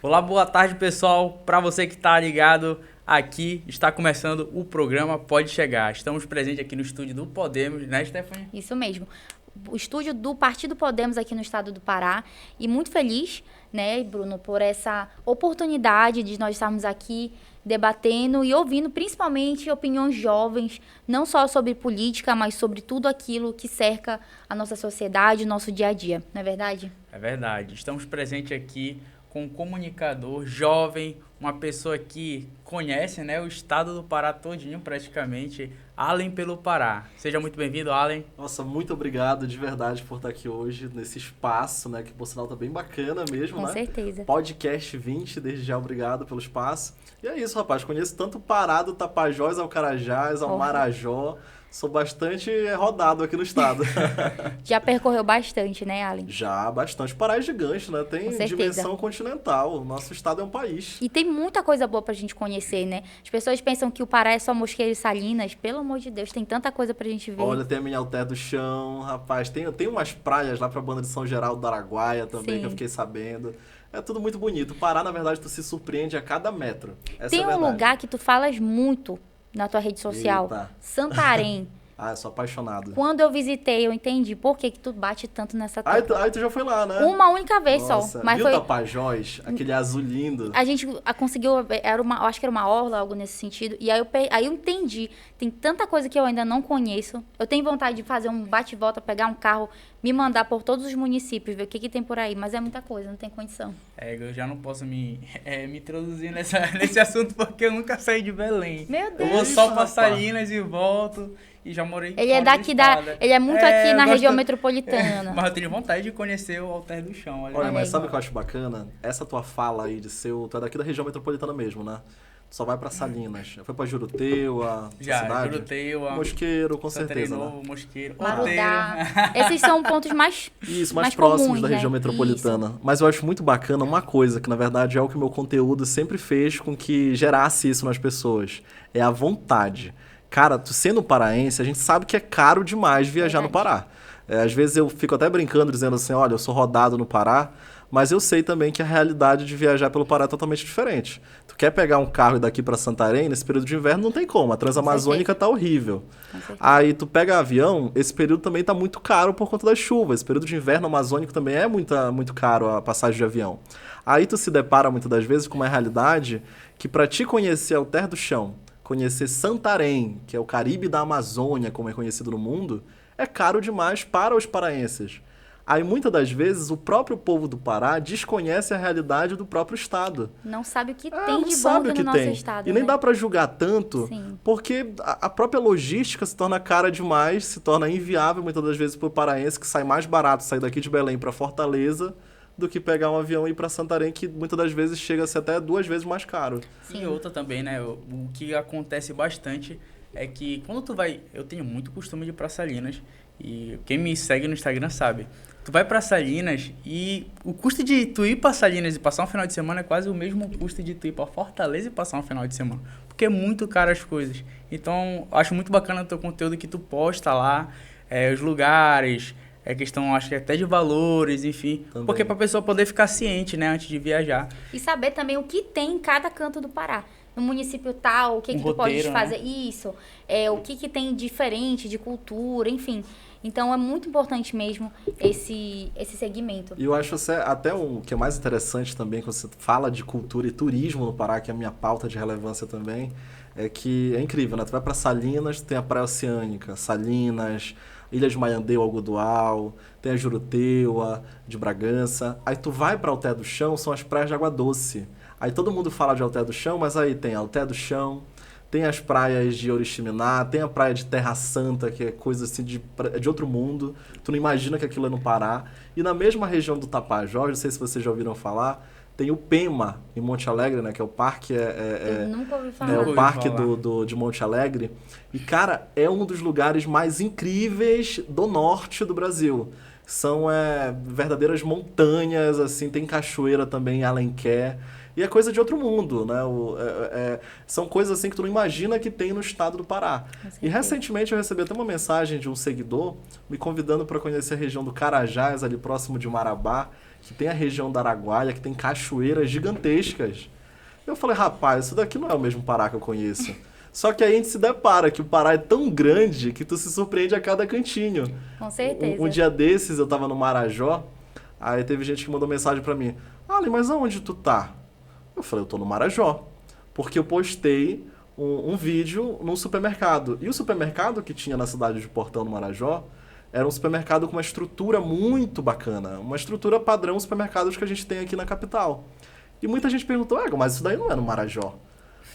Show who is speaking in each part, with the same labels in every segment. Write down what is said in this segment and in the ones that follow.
Speaker 1: Olá, boa tarde, pessoal. Para você que está ligado aqui, está começando o programa Pode Chegar. Estamos presentes aqui no estúdio do Podemos, né, Stephanie?
Speaker 2: Isso mesmo. O estúdio do Partido Podemos aqui no estado do Pará. E muito feliz, né, Bruno, por essa oportunidade de nós estarmos aqui debatendo e ouvindo principalmente opiniões jovens, não só sobre política, mas sobre tudo aquilo que cerca a nossa sociedade, o nosso dia a dia. Não é verdade?
Speaker 1: É verdade. Estamos presentes aqui com um comunicador jovem, uma pessoa que conhece, né, o estado do Pará todinho praticamente, Allen pelo Pará. Seja muito bem-vindo, Allen.
Speaker 3: Nossa, muito obrigado de verdade por estar aqui hoje nesse espaço, né? Que por sinal tá bem bacana mesmo,
Speaker 2: Com
Speaker 3: né?
Speaker 2: certeza.
Speaker 3: Podcast 20, desde já obrigado pelo espaço. E é isso, rapaz, conheço tanto o Pará, do Tapajós ao Carajás, ao Marajó. Sou bastante rodado aqui no estado.
Speaker 2: Já percorreu bastante, né, Allen?
Speaker 3: Já, bastante. O Pará é gigante, né?
Speaker 2: Com
Speaker 3: Tem
Speaker 2: certeza.
Speaker 3: dimensão continental. Nosso estado é um país.
Speaker 2: E tem muita coisa boa pra gente conhecer, né? As pessoas pensam que o Pará é só Mosqueiro e Salinas. Pelo amor de Deus, tem tanta coisa pra gente ver.
Speaker 3: Olha, tem a Minhalté do Chão, rapaz. Tem umas praias lá pra banda de São Geraldo do Araguaia também,
Speaker 2: Sim.
Speaker 3: que eu fiquei sabendo. É tudo muito bonito. O Pará, na verdade, tu se surpreende a cada metro. Essa
Speaker 2: Tem
Speaker 3: é a
Speaker 2: um
Speaker 3: verdade.
Speaker 2: lugar que tu falas muito na tua rede social,
Speaker 3: Eita.
Speaker 2: Santarém.
Speaker 3: Ah, eu sou apaixonado.
Speaker 2: Quando eu visitei, eu entendi por que que tu bate tanto nessa
Speaker 3: Aí,
Speaker 2: tecla.
Speaker 3: aí tu já foi lá, né?
Speaker 2: Uma única vez
Speaker 3: Nossa,
Speaker 2: só, mas
Speaker 3: viu
Speaker 2: foi
Speaker 3: Tapajós? Aquele azul lindo.
Speaker 2: a gente conseguiu, eu acho que era uma orla, algo nesse sentido, e aí eu entendi. Tem tanta coisa que eu ainda não conheço. Eu tenho vontade de fazer um bate-volta, pegar um carro, me mandar por todos os municípios, ver o que tem por aí, mas é muita coisa, não tem condição.
Speaker 1: Eu já não posso me introduzir nesse assunto porque eu nunca saí de Belém.
Speaker 2: Meu
Speaker 1: Eu
Speaker 2: Deus.
Speaker 1: vou só
Speaker 3: Isso,
Speaker 1: pra
Speaker 3: rapaz.
Speaker 1: Salinas e volto. E já morei
Speaker 2: Ele é
Speaker 1: fora do
Speaker 2: daqui
Speaker 1: estado.
Speaker 2: ele é muito aqui
Speaker 1: eu
Speaker 2: na
Speaker 1: gosto-
Speaker 2: região metropolitana.
Speaker 1: Mas eu tenho vontade de conhecer o Alter do Chão.
Speaker 3: Olha,
Speaker 2: Olha
Speaker 3: mas
Speaker 2: aí.
Speaker 3: sabe o que eu acho bacana? Essa tua fala aí de ser... Tu é daqui da região metropolitana mesmo, né? Tu só vai pra Salinas. Já foi pra Juruteua, tua
Speaker 1: Já,
Speaker 3: cidade?
Speaker 1: Juruteua,
Speaker 3: Mosqueiro, com
Speaker 1: Santarém
Speaker 3: certeza,
Speaker 1: Novo,
Speaker 3: né?
Speaker 1: Mosqueiro,
Speaker 2: Marudá.
Speaker 1: Outeiro.
Speaker 2: Esses são pontos mais
Speaker 3: Isso, mais
Speaker 2: mais
Speaker 3: próximos
Speaker 2: comuns,
Speaker 3: da
Speaker 2: né?
Speaker 3: região metropolitana. Mas eu acho muito bacana uma coisa, que na verdade é o que o meu conteúdo sempre fez com que gerasse isso nas pessoas. É a vontade. Cara, tu sendo paraense, a gente sabe que é caro demais viajar no
Speaker 2: Verdade.
Speaker 3: Pará. Às vezes eu fico até brincando, dizendo assim, olha, eu sou rodado no Pará, mas eu sei também que a realidade de viajar pelo Pará é totalmente diferente. Tu quer pegar um carro e ir daqui pra Santarém, nesse período de inverno não tem como, a Transamazônica tá horrível.
Speaker 2: Com certeza.
Speaker 3: Aí tu pega avião, esse período também tá muito caro por conta das chuvas. Esse período de inverno amazônico também é muito caro a passagem de avião. Aí tu se depara muitas das vezes com uma realidade que para te conhecer Alter do Chão, conhecer Santarém, que é o Caribe da Amazônia, como é conhecido no mundo, é caro demais para os paraenses. Aí muitas das vezes o próprio povo do Pará desconhece a realidade do próprio estado.
Speaker 2: Não sabe o que
Speaker 3: Ah,
Speaker 2: tem
Speaker 3: não
Speaker 2: de bom
Speaker 3: sabe o
Speaker 2: aqui
Speaker 3: que
Speaker 2: no nosso
Speaker 3: tem.
Speaker 2: estado,
Speaker 3: E nem
Speaker 2: né?
Speaker 3: dá pra julgar tanto,
Speaker 2: Sim.
Speaker 3: porque a própria logística se torna cara demais, se torna inviável muitas das vezes pro paraense, que sai mais barato sair daqui de Belém pra Fortaleza do que pegar um avião e ir pra Santarém, que muitas das vezes chega a ser até 2 vezes mais caro.
Speaker 1: E outra também, né? O que acontece bastante é que quando tu vai... Eu tenho muito costume de ir pra Salinas. E quem me segue no Instagram sabe. Tu vai pra Salinas e o custo de tu ir pra Salinas e passar um final de semana é quase o mesmo custo de tu ir pra Fortaleza e passar um final de semana. Porque é muito caro as coisas. Então, acho muito bacana o teu conteúdo que tu posta lá. Os lugares... É questão, acho que até de valores, enfim.
Speaker 3: Também.
Speaker 1: Porque pra pessoa poder ficar ciente, né? Antes de viajar.
Speaker 2: E saber também o que tem em cada canto do Pará. No município tal, o que,
Speaker 1: Um
Speaker 2: que tu pode
Speaker 1: roteiro,
Speaker 2: fazer. Isso. O que tem diferente de cultura, enfim. Então é muito importante mesmo esse segmento.
Speaker 3: E eu acho até o que é mais interessante também, quando você fala de cultura e turismo no Pará, que é a minha pauta de relevância também, é que é incrível, né? Tu vai pra Salinas, tem a Praia Oceânica, Salinas, Ilha de Maiandeu, Algodoal, tem a Juruteua, de Bragança. Aí tu vai pra Alter do Chão, são as praias de água doce. Aí todo mundo fala de Alter do Chão, mas aí tem Alter do Chão, tem as praias de Oriximiná, tem a praia de Terra Santa, que é coisa assim de outro mundo. Tu não imagina que aquilo é no Pará. E na mesma região do Tapajós, não sei se vocês já ouviram falar, tem o Pema, em Monte Alegre, né? Que é o parque...
Speaker 2: Eu nunca ouvi falar.
Speaker 3: É
Speaker 1: Nunca
Speaker 3: o
Speaker 1: ouvi
Speaker 3: parque
Speaker 1: falar.
Speaker 3: de Monte Alegre. E, cara, é um dos lugares mais incríveis do norte do Brasil. São verdadeiras montanhas, assim, tem cachoeira também em Alenquer. E é coisa de outro mundo, né? São coisas assim que tu não imagina que tem no estado do Pará. E recentemente eu recebi até uma mensagem de um seguidor me convidando para conhecer a região do Carajás, ali próximo de Marabá, que tem a região da Araguaia, que tem cachoeiras gigantescas. Eu falei, rapaz, isso daqui não é o mesmo Pará que eu conheço. Só que aí a gente se depara que o Pará é tão grande que tu se surpreende a cada cantinho.
Speaker 2: Com certeza.
Speaker 3: Um dia desses eu tava no Marajó, aí teve gente que mandou mensagem pra mim, Ali, mas aonde tu tá? Eu falei, eu tô no Marajó. Porque eu postei um vídeo num supermercado. E o supermercado que tinha na cidade de Portão, no Marajó, era um supermercado com uma estrutura muito bacana. Uma estrutura padrão supermercados que a gente tem aqui na capital. E muita gente perguntou, mas isso daí não é no Marajó.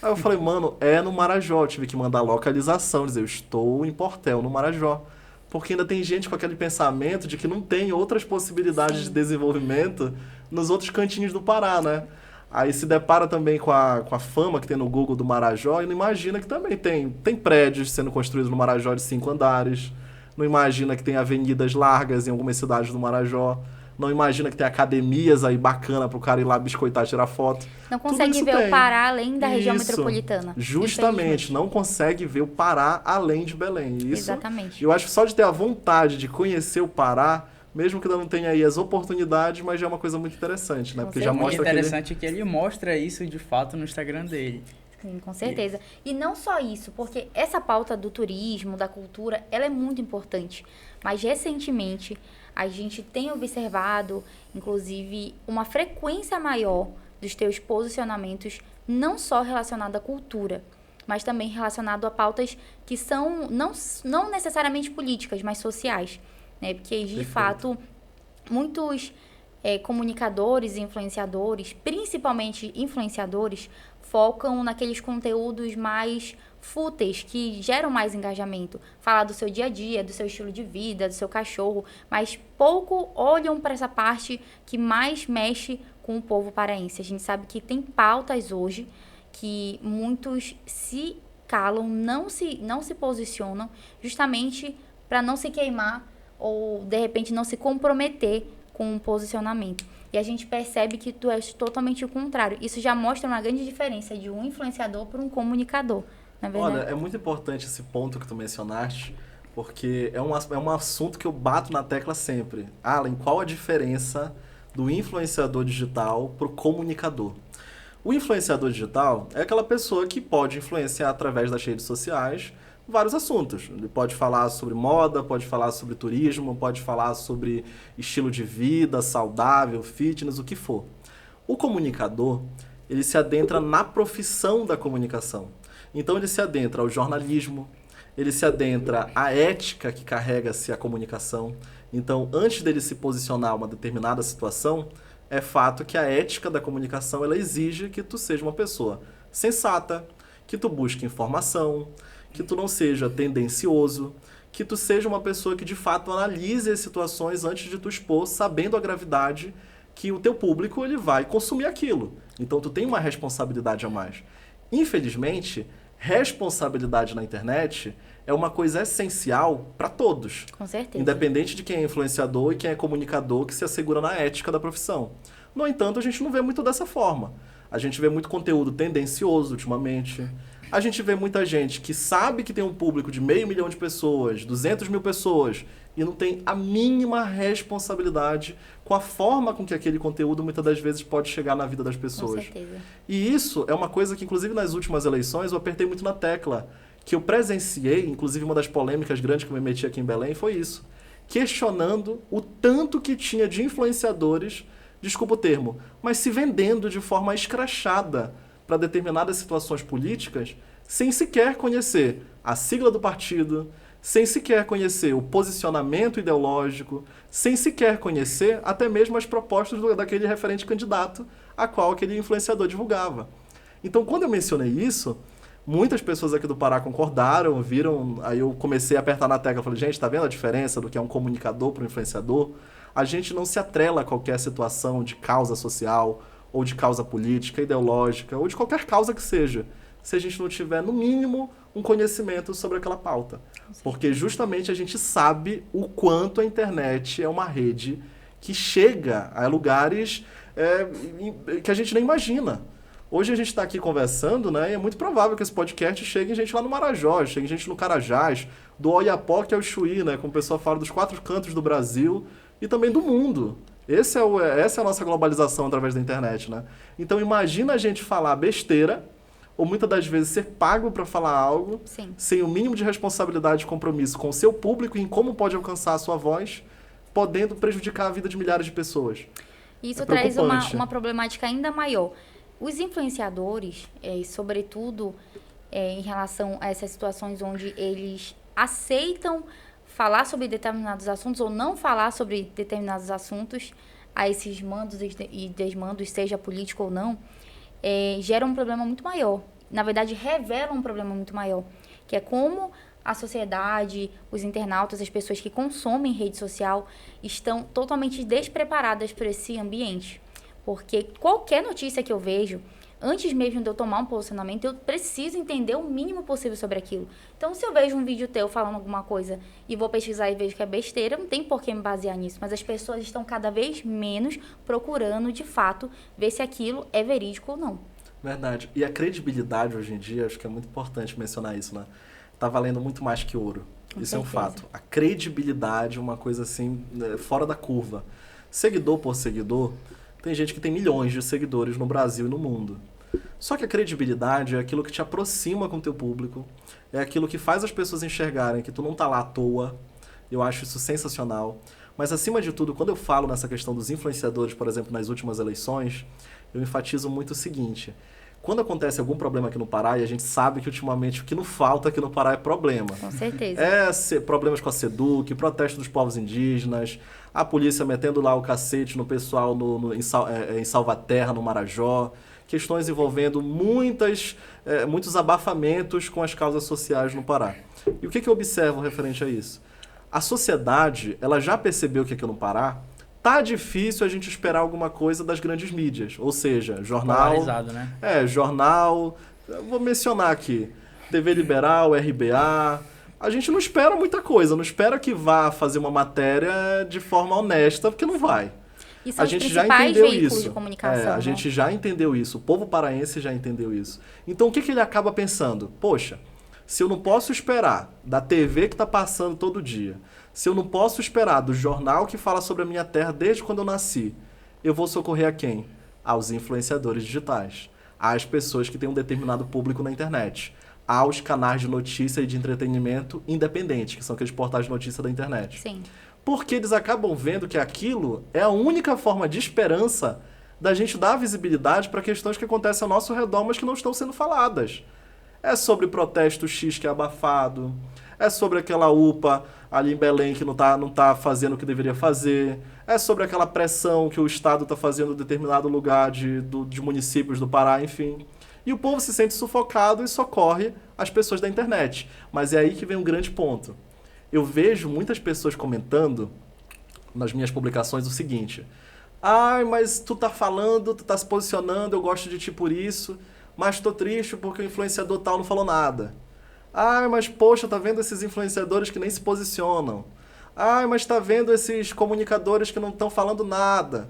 Speaker 3: Aí eu falei, mano, é no Marajó. Eu tive que mandar localização, dizer, eu estou em Portel, no Marajó. Porque ainda tem gente com aquele pensamento de que não tem outras possibilidades
Speaker 2: Sim.
Speaker 3: de desenvolvimento nos outros cantinhos do Pará, né? Aí se depara também com a fama que tem no Google do Marajó e não imagina que também tem prédios sendo construídos no Marajó de 5 andares. Não imagina que tem avenidas largas em algumas cidades do Marajó. Não imagina que tem academias aí bacana pro cara ir lá biscoitar, tirar foto.
Speaker 2: Não
Speaker 3: Tudo
Speaker 2: consegue
Speaker 3: isso
Speaker 2: ver
Speaker 3: tem.
Speaker 2: o Pará além da região
Speaker 3: Isso,
Speaker 2: metropolitana.
Speaker 3: Justamente,
Speaker 2: infelizmente.
Speaker 3: não consegue ver o Pará além de Belém. Isso,
Speaker 2: Exatamente.
Speaker 3: eu acho que só de ter a vontade de conhecer o Pará, mesmo que ainda não tenha aí as oportunidades, mas já é uma coisa muito interessante, né?
Speaker 2: Com
Speaker 3: Porque já
Speaker 2: certeza.
Speaker 1: O
Speaker 3: mostra aquele...
Speaker 1: interessante é que ele mostra isso de fato no Instagram dele.
Speaker 2: Sim, com certeza. E não só isso, porque essa pauta do turismo, da cultura, ela é muito importante. Mas recentemente a gente tem observado, inclusive, uma frequência maior dos teus posicionamentos, não só relacionado à cultura, mas também relacionado a pautas que são não necessariamente políticas, mas sociais, né? Porque, de
Speaker 3: Perfeito.
Speaker 2: fato, muitos comunicadores e influenciadores, principalmente influenciadores, focam naqueles conteúdos mais fúteis, que geram mais engajamento. Falar do seu dia a dia, do seu estilo de vida, do seu cachorro, mas pouco olham para essa parte que mais mexe com o povo paraense. A gente sabe que tem pautas hoje que muitos se calam, não se posicionam, justamente para não se queimar ou, de repente, não se comprometer com um posicionamento. E a gente percebe que tu és totalmente o contrário. Isso já mostra uma grande diferença de um influenciador para um comunicador, na verdade.
Speaker 3: Olha, é muito importante esse ponto que tu mencionaste, porque é um assunto que eu bato na tecla sempre. Alan, qual a diferença do influenciador digital para o comunicador? O influenciador digital é aquela pessoa que pode influenciar através das redes sociais vários assuntos. Ele pode falar sobre moda, pode falar sobre turismo, pode falar sobre estilo de vida, saudável, fitness, o que for. O comunicador, ele se adentra na profissão da comunicação. Então ele se adentra ao jornalismo, ele se adentra à ética que carrega-se a comunicação. Então, antes dele se posicionar uma determinada situação, é fato que a ética da comunicação ela exige que tu seja uma pessoa sensata, que tu busque informação, que tu não seja tendencioso, que tu seja uma pessoa que de fato analise as situações antes de tu expor, sabendo a gravidade que o teu público ele vai consumir aquilo. Então tu tem uma responsabilidade a mais. Infelizmente, responsabilidade na internet é uma coisa essencial para todos.
Speaker 2: Com certeza.
Speaker 3: Independente de quem é influenciador e quem é comunicador que se assegura na ética da profissão. No entanto, a gente não vê muito dessa forma. A gente vê muito conteúdo tendencioso ultimamente. A gente vê muita gente que sabe que tem um público de 500 mil de pessoas, 200 mil pessoas, e não tem a mínima responsabilidade com a forma com que aquele conteúdo muitas das vezes pode chegar na vida das
Speaker 2: Com
Speaker 3: pessoas.
Speaker 2: certeza.
Speaker 3: E isso é uma coisa que, inclusive, nas últimas eleições, eu apertei muito na tecla. Que eu presenciei, inclusive uma das polêmicas grandes que eu me meti aqui em Belém, foi isso. Questionando o tanto que tinha de influenciadores, desculpa o termo, mas se vendendo de forma escrachada para determinadas situações políticas, sem sequer conhecer a sigla do partido, sem sequer conhecer o posicionamento ideológico, sem sequer conhecer até mesmo as propostas daquele referente candidato a qual aquele influenciador divulgava. Então, quando eu mencionei isso, muitas pessoas aqui do Pará concordaram, viram, aí eu comecei a apertar na tecla, falei, gente, tá vendo a diferença do que é um comunicador para um influenciador? A gente não se atrela a qualquer situação de causa social, ou de causa política, ideológica, ou de qualquer causa que seja, se a gente não tiver, no mínimo, um conhecimento sobre aquela pauta. Porque justamente a gente sabe o quanto a internet é uma rede que chega a lugares que a gente nem imagina. Hoje a gente está aqui conversando, né, e é muito provável que esse podcast chegue gente lá no Marajó, chegue gente no Carajás, do Oiapoque ao Chuí, né, como o pessoal fala, dos 4 cantos do Brasil e também do mundo. Essa é a nossa globalização através da internet, né? Então imagina a gente falar besteira, ou muitas das vezes ser pago para falar algo,
Speaker 2: Sim.
Speaker 3: sem o mínimo de responsabilidade e compromisso com o seu público e em como pode alcançar a sua voz, podendo prejudicar a vida de milhares de pessoas.
Speaker 2: Isso
Speaker 3: É
Speaker 2: traz
Speaker 3: preocupante.
Speaker 2: uma problemática ainda maior. Os influenciadores, sobretudo em relação a essas situações onde eles aceitam falar sobre determinados assuntos ou não falar sobre determinados assuntos, a esses mandos e desmandos, seja político ou não, gera um problema muito maior. Na verdade, revela um problema muito maior, que é como a sociedade, os internautas, as pessoas que consomem rede social estão totalmente despreparadas para esse ambiente. Porque qualquer notícia que eu vejo, antes mesmo de eu tomar um posicionamento, eu preciso entender o mínimo possível sobre aquilo. Então, se eu vejo um vídeo teu falando alguma coisa e vou pesquisar e vejo que é besteira, não tem por que me basear nisso. Mas as pessoas estão cada vez menos procurando, de fato, ver se aquilo é verídico ou não.
Speaker 3: Verdade. E a credibilidade hoje em dia, acho que é muito importante mencionar isso, né? Tá valendo muito mais que ouro.
Speaker 2: Com
Speaker 3: Isso é um
Speaker 2: certeza.
Speaker 3: fato. A credibilidade é uma coisa assim, fora da curva. Seguidor por seguidor, tem gente que tem milhões de seguidores no Brasil e no mundo. Só que a credibilidade é aquilo que te aproxima com o teu público, é aquilo que faz as pessoas enxergarem que tu não tá lá à toa. Eu acho isso sensacional. Mas, acima de tudo, quando eu falo nessa questão dos influenciadores, por exemplo, nas últimas eleições, eu enfatizo muito o seguinte: quando acontece algum problema aqui no Pará, e a gente sabe que ultimamente o que não falta aqui no Pará é problema.
Speaker 2: Com certeza.
Speaker 3: Problemas com a SEDUC, protesto dos povos indígenas, a polícia metendo lá o cacete no pessoal em Salvaterra, no Marajó, questões envolvendo muitos abafamentos com as causas sociais no Pará. E o que eu observo referente a isso? A sociedade, ela já percebeu que aqui no Pará tá difícil a gente esperar alguma coisa das grandes mídias, ou seja, jornal,
Speaker 1: Polarizado, né?
Speaker 3: jornal, eu vou mencionar aqui, TV Liberal, RBA. A gente não espera muita coisa, não espera que vá fazer uma matéria de forma honesta, porque não vai.
Speaker 2: E são
Speaker 3: A
Speaker 2: os
Speaker 3: gente já
Speaker 2: principais
Speaker 3: entendeu
Speaker 2: veículos
Speaker 3: isso.
Speaker 2: de comunicação,
Speaker 3: A
Speaker 2: né?
Speaker 3: gente já entendeu isso. O povo paraense já entendeu isso. Então o que ele acaba pensando? Poxa, se eu não posso esperar da TV que está passando todo dia, se eu não posso esperar do jornal que fala sobre a minha terra desde quando eu nasci, eu vou socorrer a quem? Aos influenciadores digitais, às pessoas que têm um determinado público na internet, aos canais de notícia e de entretenimento independentes, que são aqueles portais de notícia da internet.
Speaker 2: Sim.
Speaker 3: Porque eles acabam vendo que aquilo é a única forma de esperança da gente dar visibilidade para questões que acontecem ao nosso redor, mas que não estão sendo faladas. É sobre protesto X que é abafado, é sobre aquela UPA ali em Belém que não tá fazendo o que deveria fazer, é sobre aquela pressão que o Estado está fazendo em determinado lugar de municípios do Pará, enfim. E o povo se sente sufocado e socorre as pessoas da internet. Mas é aí que vem um grande ponto. Eu vejo muitas pessoas comentando nas minhas publicações o seguinte: ai, mas tu tá falando, tu tá se posicionando, eu gosto de ti por isso, mas tô triste porque o influenciador tal não falou nada. Ai, mas poxa, tá vendo esses influenciadores que nem se posicionam. Ai, mas tá vendo esses comunicadores que não estão falando nada.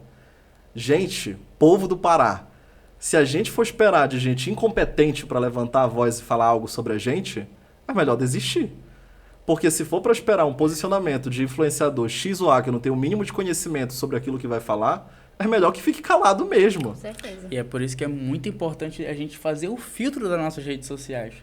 Speaker 3: Gente, povo do Pará, se a gente for esperar de gente incompetente para levantar a voz e falar algo sobre a gente, é melhor desistir. Porque se for para esperar um posicionamento de influenciador X ou A que não tem o mínimo de conhecimento sobre aquilo que vai falar, é melhor que fique calado mesmo.
Speaker 2: Com certeza.
Speaker 1: E é por isso que é muito importante a gente fazer o filtro das nossas redes sociais.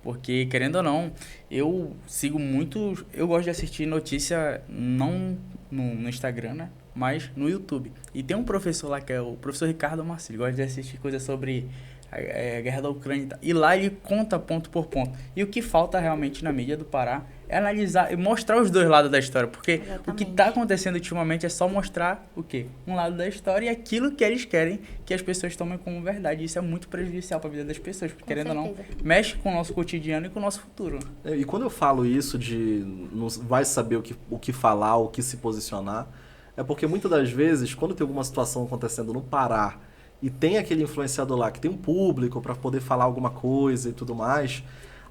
Speaker 1: Porque, querendo ou não, eu sigo muito... Eu gosto de assistir notícia não no Instagram, né? Mas no YouTube. E tem um professor lá, que é o professor Ricardo Marcílio. Gosta de assistir coisas sobre a guerra da Ucrânia e tal. E lá ele conta ponto por ponto. E o que falta realmente na mídia do Pará é analisar e mostrar os dois lados da história. Porque
Speaker 2: Exatamente.
Speaker 1: o que está acontecendo ultimamente é só mostrar o quê? Um lado da história e aquilo que eles querem que as pessoas tomem como verdade. Isso é muito prejudicial para a vida das pessoas. Porque,
Speaker 2: Com
Speaker 1: querendo ou não,
Speaker 2: certeza.
Speaker 1: mexe com o nosso cotidiano e com o nosso futuro.
Speaker 3: E quando eu falo isso de não vai saber o que falar, o que se posicionar, é porque muitas das vezes, quando tem alguma situação acontecendo no Pará e tem aquele influenciador lá que tem um público para poder falar alguma coisa e tudo mais,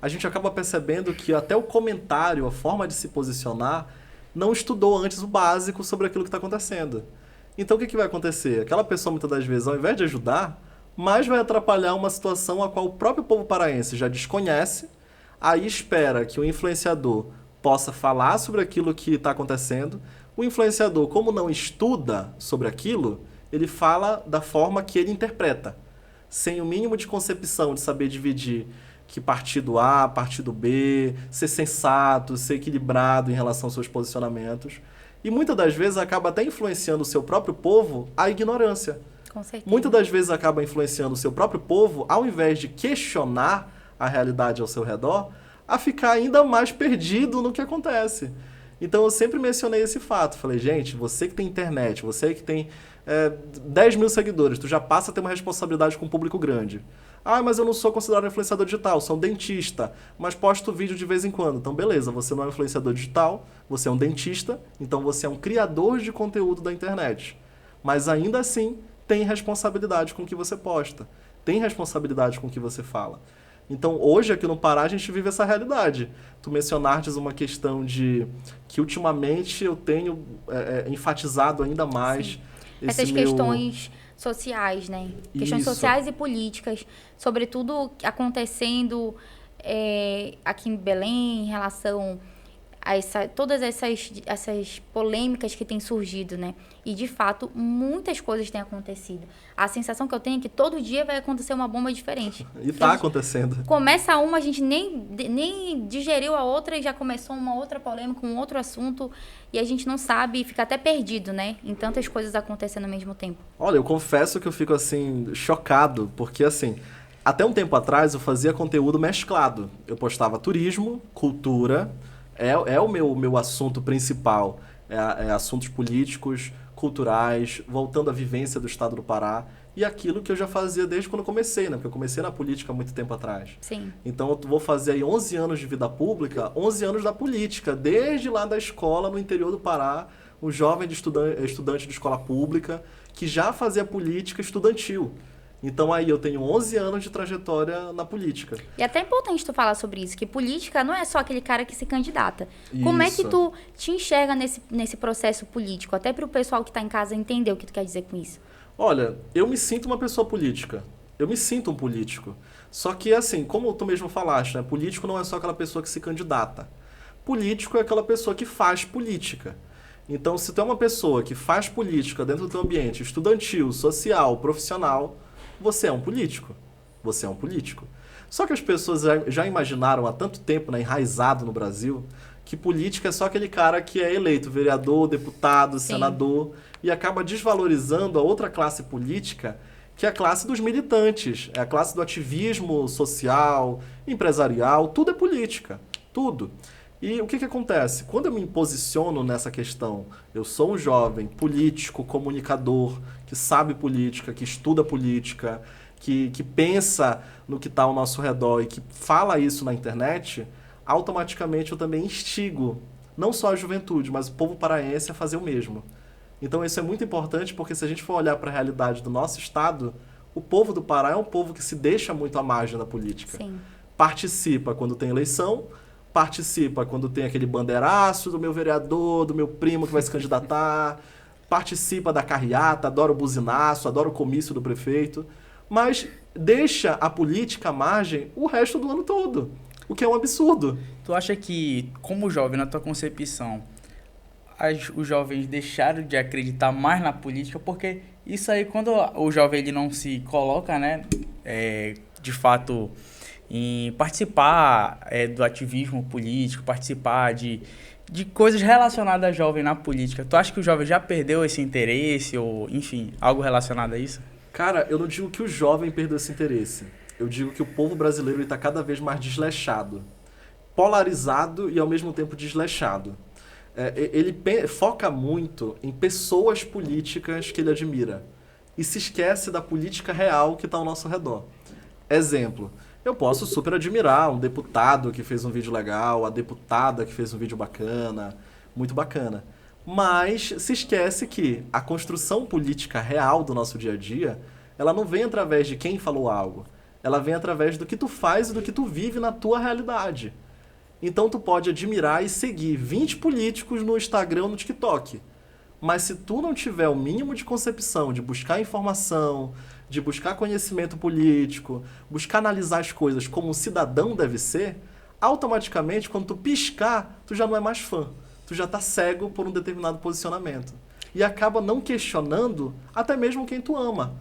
Speaker 3: a gente acaba percebendo que até o comentário, a forma de se posicionar, não estudou antes o básico sobre aquilo que está acontecendo. Então o que vai acontecer? Aquela pessoa, muitas das vezes, ao invés de ajudar, mais vai atrapalhar uma situação a qual o próprio povo paraense já desconhece, aí espera que o influenciador possa falar sobre aquilo que está acontecendo, O influenciador, como não estuda sobre aquilo, ele fala da forma que ele interpreta, sem o mínimo de concepção de saber dividir que partido A, partido B, ser sensato, ser equilibrado em relação aos seus posicionamentos. E muitas das vezes acaba até influenciando o seu próprio povo à ignorância.
Speaker 2: Com certeza.
Speaker 3: Muitas das vezes acaba influenciando o seu próprio povo, ao invés de questionar a realidade ao seu redor, a ficar ainda mais perdido no que acontece. Então eu sempre mencionei esse fato. Falei, gente, você que tem internet, você que tem 10 mil seguidores, tu já passa a ter uma responsabilidade com um público grande. Ah, mas eu não sou considerado influenciador digital, sou um dentista, mas posto vídeo de vez em quando. Então beleza, você não é um influenciador digital, você é um dentista, então você é um criador de conteúdo da internet. Mas ainda assim, tem responsabilidade com o que você posta, tem responsabilidade com o que você fala. Então, hoje, aqui no Pará, a gente vive essa realidade. Tu mencionastes uma questão de que, ultimamente, eu tenho enfatizado ainda mais
Speaker 2: essas questões sociais, né? Questões sociais e políticas, sobretudo acontecendo aqui em Belém, em relação a todas essas polêmicas que têm surgido, né? E, de fato, muitas coisas têm acontecido. A sensação que eu tenho é que todo dia vai acontecer uma bomba diferente.
Speaker 3: E está acontecendo.
Speaker 2: Começa uma, a gente nem digeriu a outra e já começou uma outra polêmica, um outro assunto, e a gente não sabe, fica até perdido, né? Em tantas coisas acontecendo ao mesmo tempo.
Speaker 3: Olha, eu confesso que eu fico, assim, chocado, porque, assim, até um tempo atrás eu fazia conteúdo mesclado. Eu postava turismo, cultura... É o meu assunto principal, assuntos políticos, culturais, voltando à vivência do estado do Pará, e aquilo que eu já fazia desde quando comecei, né? Porque eu comecei na política há muito tempo atrás.
Speaker 2: Sim.
Speaker 3: Então eu vou fazer aí 11 anos de vida pública, 11 anos da política, desde lá da escola no interior do Pará, um jovem estudante de escola pública, que já fazia política estudantil. Então aí eu tenho 11 anos de trajetória na política.
Speaker 2: E até é importante tu falar sobre isso, que política não é só aquele cara que se candidata.
Speaker 3: Isso.
Speaker 2: Como é que tu te enxerga nesse processo político? Até para o pessoal que está em casa entender o que tu quer dizer com isso.
Speaker 3: Olha, eu me sinto uma pessoa política. Eu me sinto um político. Só que, assim, como tu mesmo falaste, né? Político não é só aquela pessoa que se candidata. Político é aquela pessoa que faz política. Então, se tu é uma pessoa que faz política dentro do teu ambiente estudantil, social, profissional... você é um político. Você é um político. Só que as pessoas já imaginaram há tanto tempo, né, enraizado no Brasil, que política é só aquele cara que é eleito vereador, deputado,
Speaker 2: Sim.
Speaker 3: senador, e acaba desvalorizando a outra classe política, que é a classe dos militantes, é a classe do ativismo social, empresarial, tudo é política, tudo. E o que acontece? Quando eu me posiciono nessa questão, eu sou um jovem político, comunicador, que sabe política, que estuda política, que pensa no que está ao nosso redor e que fala isso na internet, automaticamente eu também instigo, não só a juventude, mas o povo paraense a fazer o mesmo. Então isso é muito importante porque se a gente for olhar para a realidade do nosso estado, o povo do Pará é um povo que se deixa muito à margem da política.
Speaker 2: Sim.
Speaker 3: Participa quando tem eleição, participa quando tem aquele bandeiraço do meu vereador, do meu primo que vai se candidatar, participa da carreata, adora o buzinaço, adora o comício do prefeito, mas deixa a política à margem o resto do ano todo, o que é um absurdo.
Speaker 1: Tu acha que, como jovem, na tua concepção, os jovens deixaram de acreditar mais na política? Porque isso aí, quando o jovem ele não se coloca, né, de fato, em participar do ativismo político, participar de coisas relacionadas a jovem na política, tu acha que o jovem já perdeu esse interesse ou, enfim, algo relacionado a isso?
Speaker 3: Cara, eu não digo que o jovem perdeu esse interesse. Eu digo que o povo brasileiro está cada vez mais desleixado. Polarizado e, ao mesmo tempo, desleixado. Ele foca muito em pessoas políticas que ele admira. E se esquece da política real que está ao nosso redor. Exemplo. Eu posso super admirar um deputado que fez um vídeo legal, a deputada que fez um vídeo bacana, muito bacana. Mas se esquece que a construção política real do nosso dia a dia, ela não vem através de quem falou algo. Ela vem através do que tu faz e do que tu vive na tua realidade. Então tu pode admirar e seguir 20 políticos no Instagram ou no TikTok. Mas se tu não tiver o mínimo de concepção, de buscar informação, de buscar conhecimento político, buscar analisar as coisas como um cidadão deve ser, automaticamente, quando tu piscar, tu já não é mais fã. tu já tá cego por um determinado posicionamento. E acaba não questionando até mesmo quem tu ama.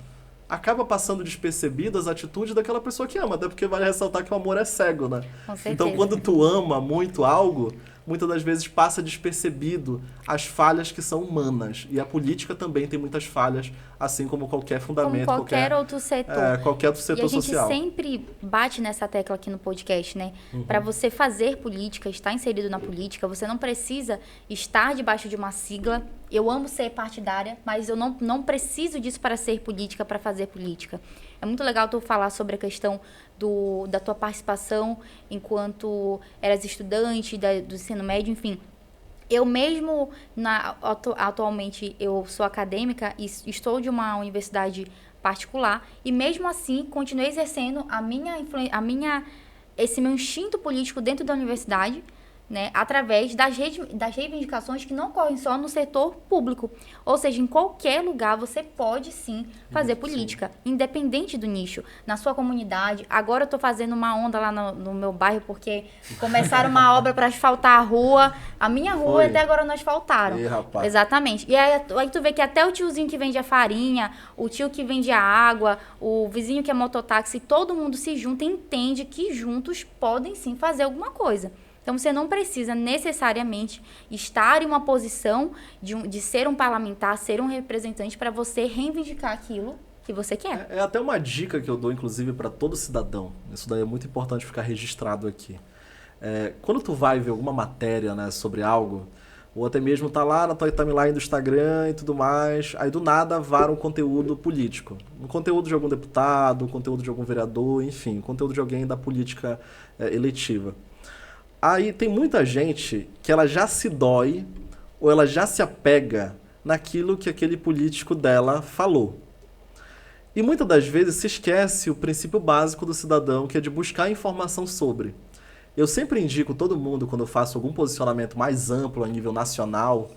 Speaker 3: Acaba passando despercebido as atitudes daquela pessoa que ama, até porque vale ressaltar que o amor é cego, né?
Speaker 2: Com certeza.
Speaker 3: Então, quando tu ama muito algo, muitas das vezes passa despercebido as falhas que são humanas. E a política também tem muitas falhas, assim como qualquer fundamento,
Speaker 2: como qualquer outro setor.
Speaker 3: Qualquer outro setor social.
Speaker 2: E a gente sempre bate nessa tecla aqui no podcast, né? Para você fazer política, estar inserido na política, você não precisa estar debaixo de uma sigla. Eu amo ser partidária, mas eu não preciso disso para ser política, para fazer política. É muito legal tu falar sobre a questão da tua participação enquanto eras estudante, do ensino médio, enfim. Eu mesmo, atualmente, eu sou acadêmica e estou de uma universidade particular e mesmo assim continuei exercendo esse meu instinto político dentro da universidade, né, através das reivindicações que não ocorrem só no setor público. Ou seja, em qualquer lugar você pode sim fazer política, independente do nicho. Na sua comunidade, agora eu estou fazendo uma onda lá no meu bairro, porque começaram uma obra para asfaltar a rua. A minha rua até agora não asfaltaram.
Speaker 3: Ih, rapaz.
Speaker 2: Exatamente. E aí tu vê que até o tiozinho que vende a farinha, o tio que vende a água, o vizinho que é mototáxi, todo mundo se junta e entende que juntos podem sim fazer alguma coisa. Então, você não precisa necessariamente estar em uma posição de ser um parlamentar, ser um representante para você reivindicar aquilo que você quer.
Speaker 3: É até uma dica que eu dou, inclusive, para todo cidadão. Isso daí é muito importante ficar registrado aqui. Quando tu vai ver alguma matéria, né, sobre algo, ou até mesmo tá lá na tua timeline do Instagram e tudo mais, aí do nada vara um conteúdo político. Um conteúdo de algum deputado, um conteúdo de algum vereador, enfim, um conteúdo de alguém da política eletiva. Aí tem muita gente que ela já se dói ou ela já se apega naquilo que aquele político dela falou. E muitas das vezes se esquece o princípio básico do cidadão, que é de buscar informação sobre. Eu sempre indico todo mundo, quando eu faço algum posicionamento mais amplo a nível nacional,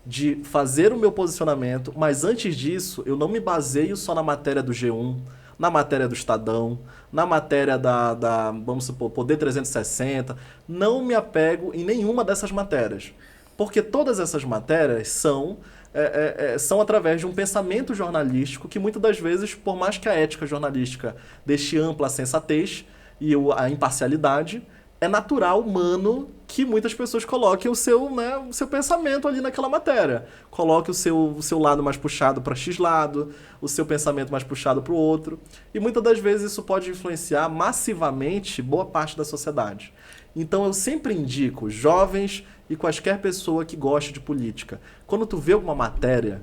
Speaker 3: de fazer o meu posicionamento, mas antes disso eu não me baseio só na matéria do G1, na matéria do Estadão, na matéria vamos supor, Poder 360, não me apego em nenhuma dessas matérias. Porque todas essas matérias são através de um pensamento jornalístico que muitas das vezes, por mais que a ética jornalística deixe ampla a sensatez e a imparcialidade, é natural, humano, que muitas pessoas coloquem o seu pensamento ali naquela matéria. Coloque o seu lado mais puxado para X lado, o seu pensamento mais puxado para o outro. E muitas das vezes isso pode influenciar massivamente boa parte da sociedade. Então eu sempre indico jovens e quaisquer pessoa que goste de política. Quando tu vê alguma matéria,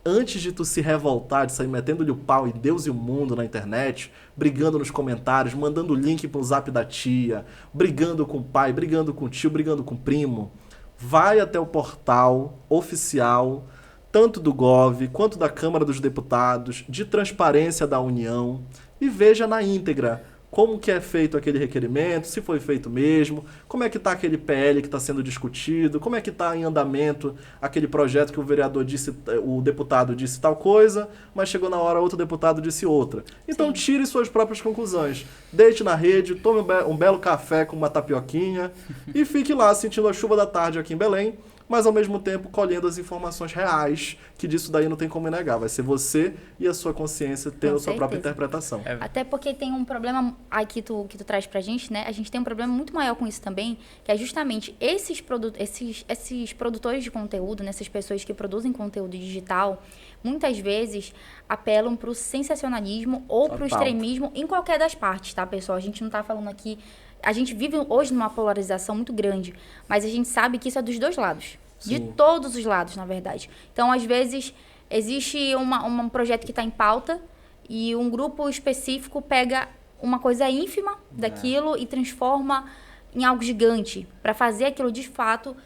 Speaker 3: antes de tu se revoltar, de sair metendo-lhe o pau em Deus e o mundo na internet, brigando nos comentários, mandando link pro zap da tia, brigando com o pai, brigando com o tio, brigando com o primo, vai até o portal oficial, tanto do Gov, quanto da Câmara dos Deputados, de Transparência da União, e veja na íntegra como que é feito aquele requerimento, se foi feito mesmo, como é que está aquele PL que está sendo discutido, como é que está em andamento aquele projeto que o vereador disse, o deputado disse tal coisa, mas chegou na hora outro deputado disse outra. Então tire suas próprias conclusões. Deite na rede, tome um belo café com uma tapioquinha e fique lá sentindo a chuva da tarde aqui em Belém, mas ao mesmo tempo colhendo as informações reais, que disso daí não tem como negar. Vai ser você e a sua consciência tendo a sua própria interpretação.
Speaker 2: Até porque tem um problema aí que tu traz pra gente, né? A gente tem um problema muito maior com isso também, que é justamente esses produtores de conteúdo, né? Essas pessoas que produzem conteúdo digital, muitas vezes apelam pro sensacionalismo ou pro extremismo em qualquer das partes, tá, pessoal? A gente não tá falando aqui... A gente vive hoje numa polarização muito grande, mas a gente sabe que isso é dos dois lados. Sim. De todos os lados, na verdade. Então, às vezes, existe um projeto que está em pauta e um grupo específico pega uma coisa ínfima daquilo e transforma em algo gigante para fazer aquilo, de fato,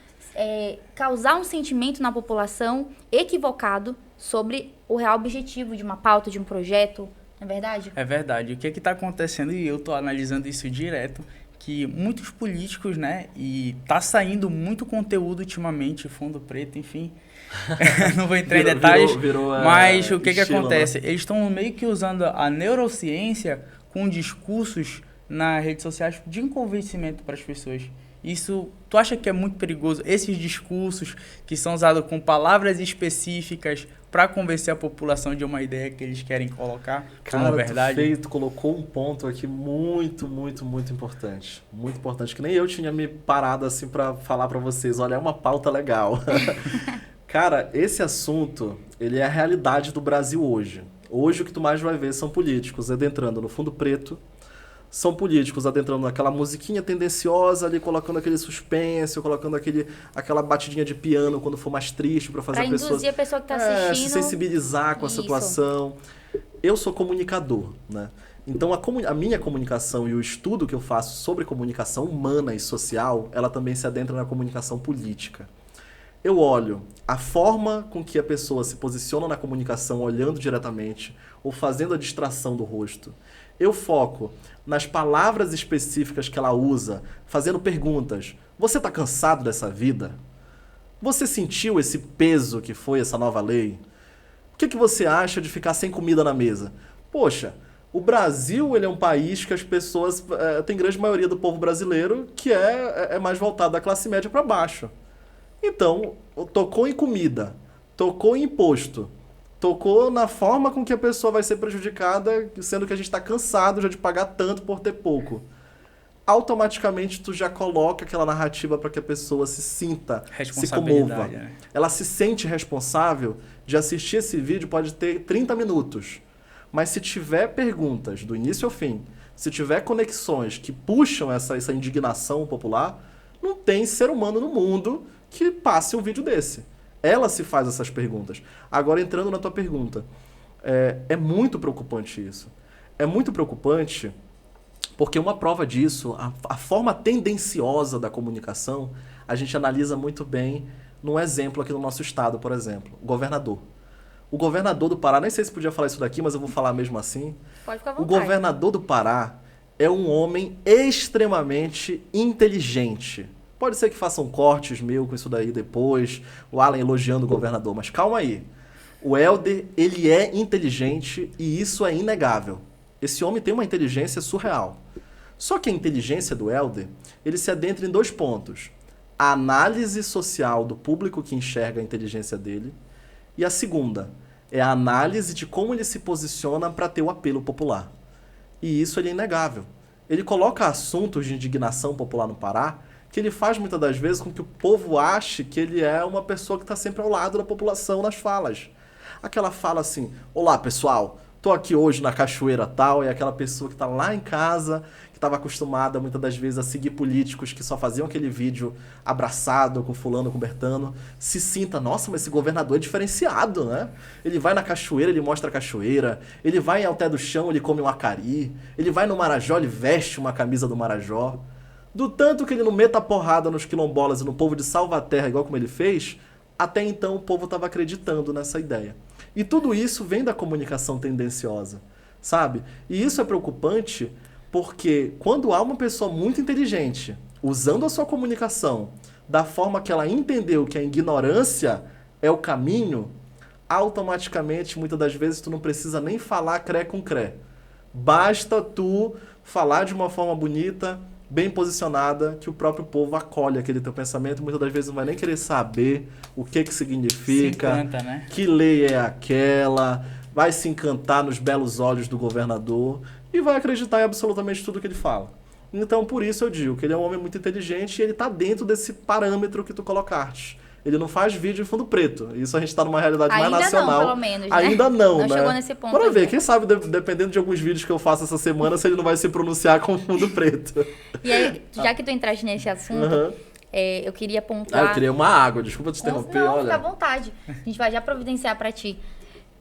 Speaker 2: causar um sentimento na população equivocado sobre o real objetivo de uma pauta, de um projeto. Não é verdade?
Speaker 1: É verdade. O que está acontecendo, e eu estou analisando isso direto, que muitos políticos, né, e tá saindo muito conteúdo ultimamente, fundo preto, enfim, não vou entrar em detalhes, mas o que acontece? Né? Eles estão meio que usando a neurociência com discursos nas redes sociais de convencimento para as pessoas. Isso, tu acha que é muito perigoso? Esses discursos que são usados com palavras específicas para convencer a população de uma ideia que eles querem colocar como verdade?
Speaker 3: Tu colocou um ponto aqui muito, muito, muito importante. Muito importante, que nem eu tinha me parado assim para falar para vocês. Olha, é uma pauta legal. Cara, esse assunto, ele é a realidade do Brasil hoje. Hoje o que tu mais vai ver são políticos adentrando no fundo preto, são políticos adentrando naquela musiquinha tendenciosa ali, colocando aquele suspense, colocando aquela batidinha de piano quando for mais triste para fazer
Speaker 2: pra
Speaker 3: a pessoa...
Speaker 2: induzir a pessoa que tá assistindo.
Speaker 3: se sensibilizar com a
Speaker 2: Isso.
Speaker 3: situação. Eu sou comunicador, né? Então a minha comunicação e o estudo que eu faço sobre comunicação humana e social, ela também se adentra na comunicação política. Eu olho a forma com que a pessoa se posiciona na comunicação, olhando diretamente ou fazendo a distração do rosto. Eu foco nas palavras específicas que ela usa, fazendo perguntas. Você está cansado dessa vida? Você sentiu esse peso que foi essa nova lei? O que você acha de ficar sem comida na mesa? Poxa, o Brasil ele é um país que as pessoas... tem grande maioria do povo brasileiro que é mais voltado da classe média para baixo. Então, tocou em comida, tocou em imposto, tocou na forma com que a pessoa vai ser prejudicada, sendo que a gente está cansado já de pagar tanto por ter pouco. Automaticamente tu já coloca aquela narrativa para que a pessoa se sinta, se comova.
Speaker 1: Né?
Speaker 3: Ela se sente responsável de assistir esse vídeo, pode ter 30 minutos. Mas se tiver perguntas do início ao fim, se tiver conexões que puxam essa indignação popular, não tem ser humano no mundo que passe um vídeo desse. Ela se faz essas perguntas. Agora, entrando na tua pergunta, é muito preocupante isso. É muito preocupante porque uma prova disso, a forma tendenciosa da comunicação, a gente analisa muito bem num exemplo aqui no nosso estado, por exemplo, o governador. O governador do Pará, nem sei se podia falar isso daqui, mas eu vou falar mesmo assim.
Speaker 2: Pode ficar à vontade.
Speaker 3: O governador do Pará é um homem extremamente inteligente. Pode ser que façam cortes meu com isso daí depois, o Alan elogiando o governador, mas calma aí. O Helder, ele é inteligente e isso é inegável. Esse homem tem uma inteligência surreal. Só que a inteligência do Helder, ele se adentra em 2 pontos. A análise social do público que enxerga a inteligência dele. E a segunda é a análise de como ele se posiciona para ter o apelo popular. E isso ele é inegável. Ele coloca assuntos de indignação popular no Pará que ele faz muitas das vezes com que o povo ache que ele é uma pessoa que está sempre ao lado da população nas falas. Aquela fala assim, olá pessoal, tô aqui hoje na cachoeira tal, e aquela pessoa que está lá em casa, que estava acostumada muitas das vezes a seguir políticos que só faziam aquele vídeo abraçado com fulano, com Bertano, se sinta, nossa, mas esse governador é diferenciado, né? Ele vai na cachoeira, ele mostra a cachoeira, ele vai em Alté do Chão, ele come um acari, ele vai no Marajó, ele veste uma camisa do Marajó. Do tanto que ele não meta porrada nos quilombolas e no povo de Salvaterra, igual como ele fez, até então o povo estava acreditando nessa ideia. E tudo isso vem da comunicação tendenciosa, sabe? E isso é preocupante porque quando há uma pessoa muito inteligente usando a sua comunicação da forma que ela entendeu que a ignorância é o caminho, automaticamente, muitas das vezes, tu não precisa nem falar cré com cré. Basta tu falar de uma forma bonita, bem posicionada, que o próprio povo acolhe aquele teu pensamento, muitas das vezes não vai nem querer saber o que significa,
Speaker 1: se encanta, né?
Speaker 3: Que lei é aquela, vai se encantar nos belos olhos do governador e vai acreditar em absolutamente tudo que ele fala. Então, por isso eu digo que ele é um homem muito inteligente e ele está dentro desse parâmetro que tu colocaste. Ele não faz vídeo em fundo preto. Isso a gente está numa realidade
Speaker 2: ainda
Speaker 3: mais nacional.
Speaker 2: Não, pelo menos, né?
Speaker 3: Ainda não,
Speaker 2: não
Speaker 3: né?
Speaker 2: Chegou nesse ponto.
Speaker 3: Bora ver,
Speaker 2: ainda.
Speaker 3: quem sabe, dependendo de alguns vídeos que eu faço essa semana, se ele não vai se pronunciar com fundo preto.
Speaker 2: E aí, já que tu entraste nesse assunto, eu queria pontuar...
Speaker 3: eu queria uma água, desculpa te interromper,
Speaker 2: não,
Speaker 3: olha.
Speaker 2: fica à vontade. A gente vai já providenciar para ti.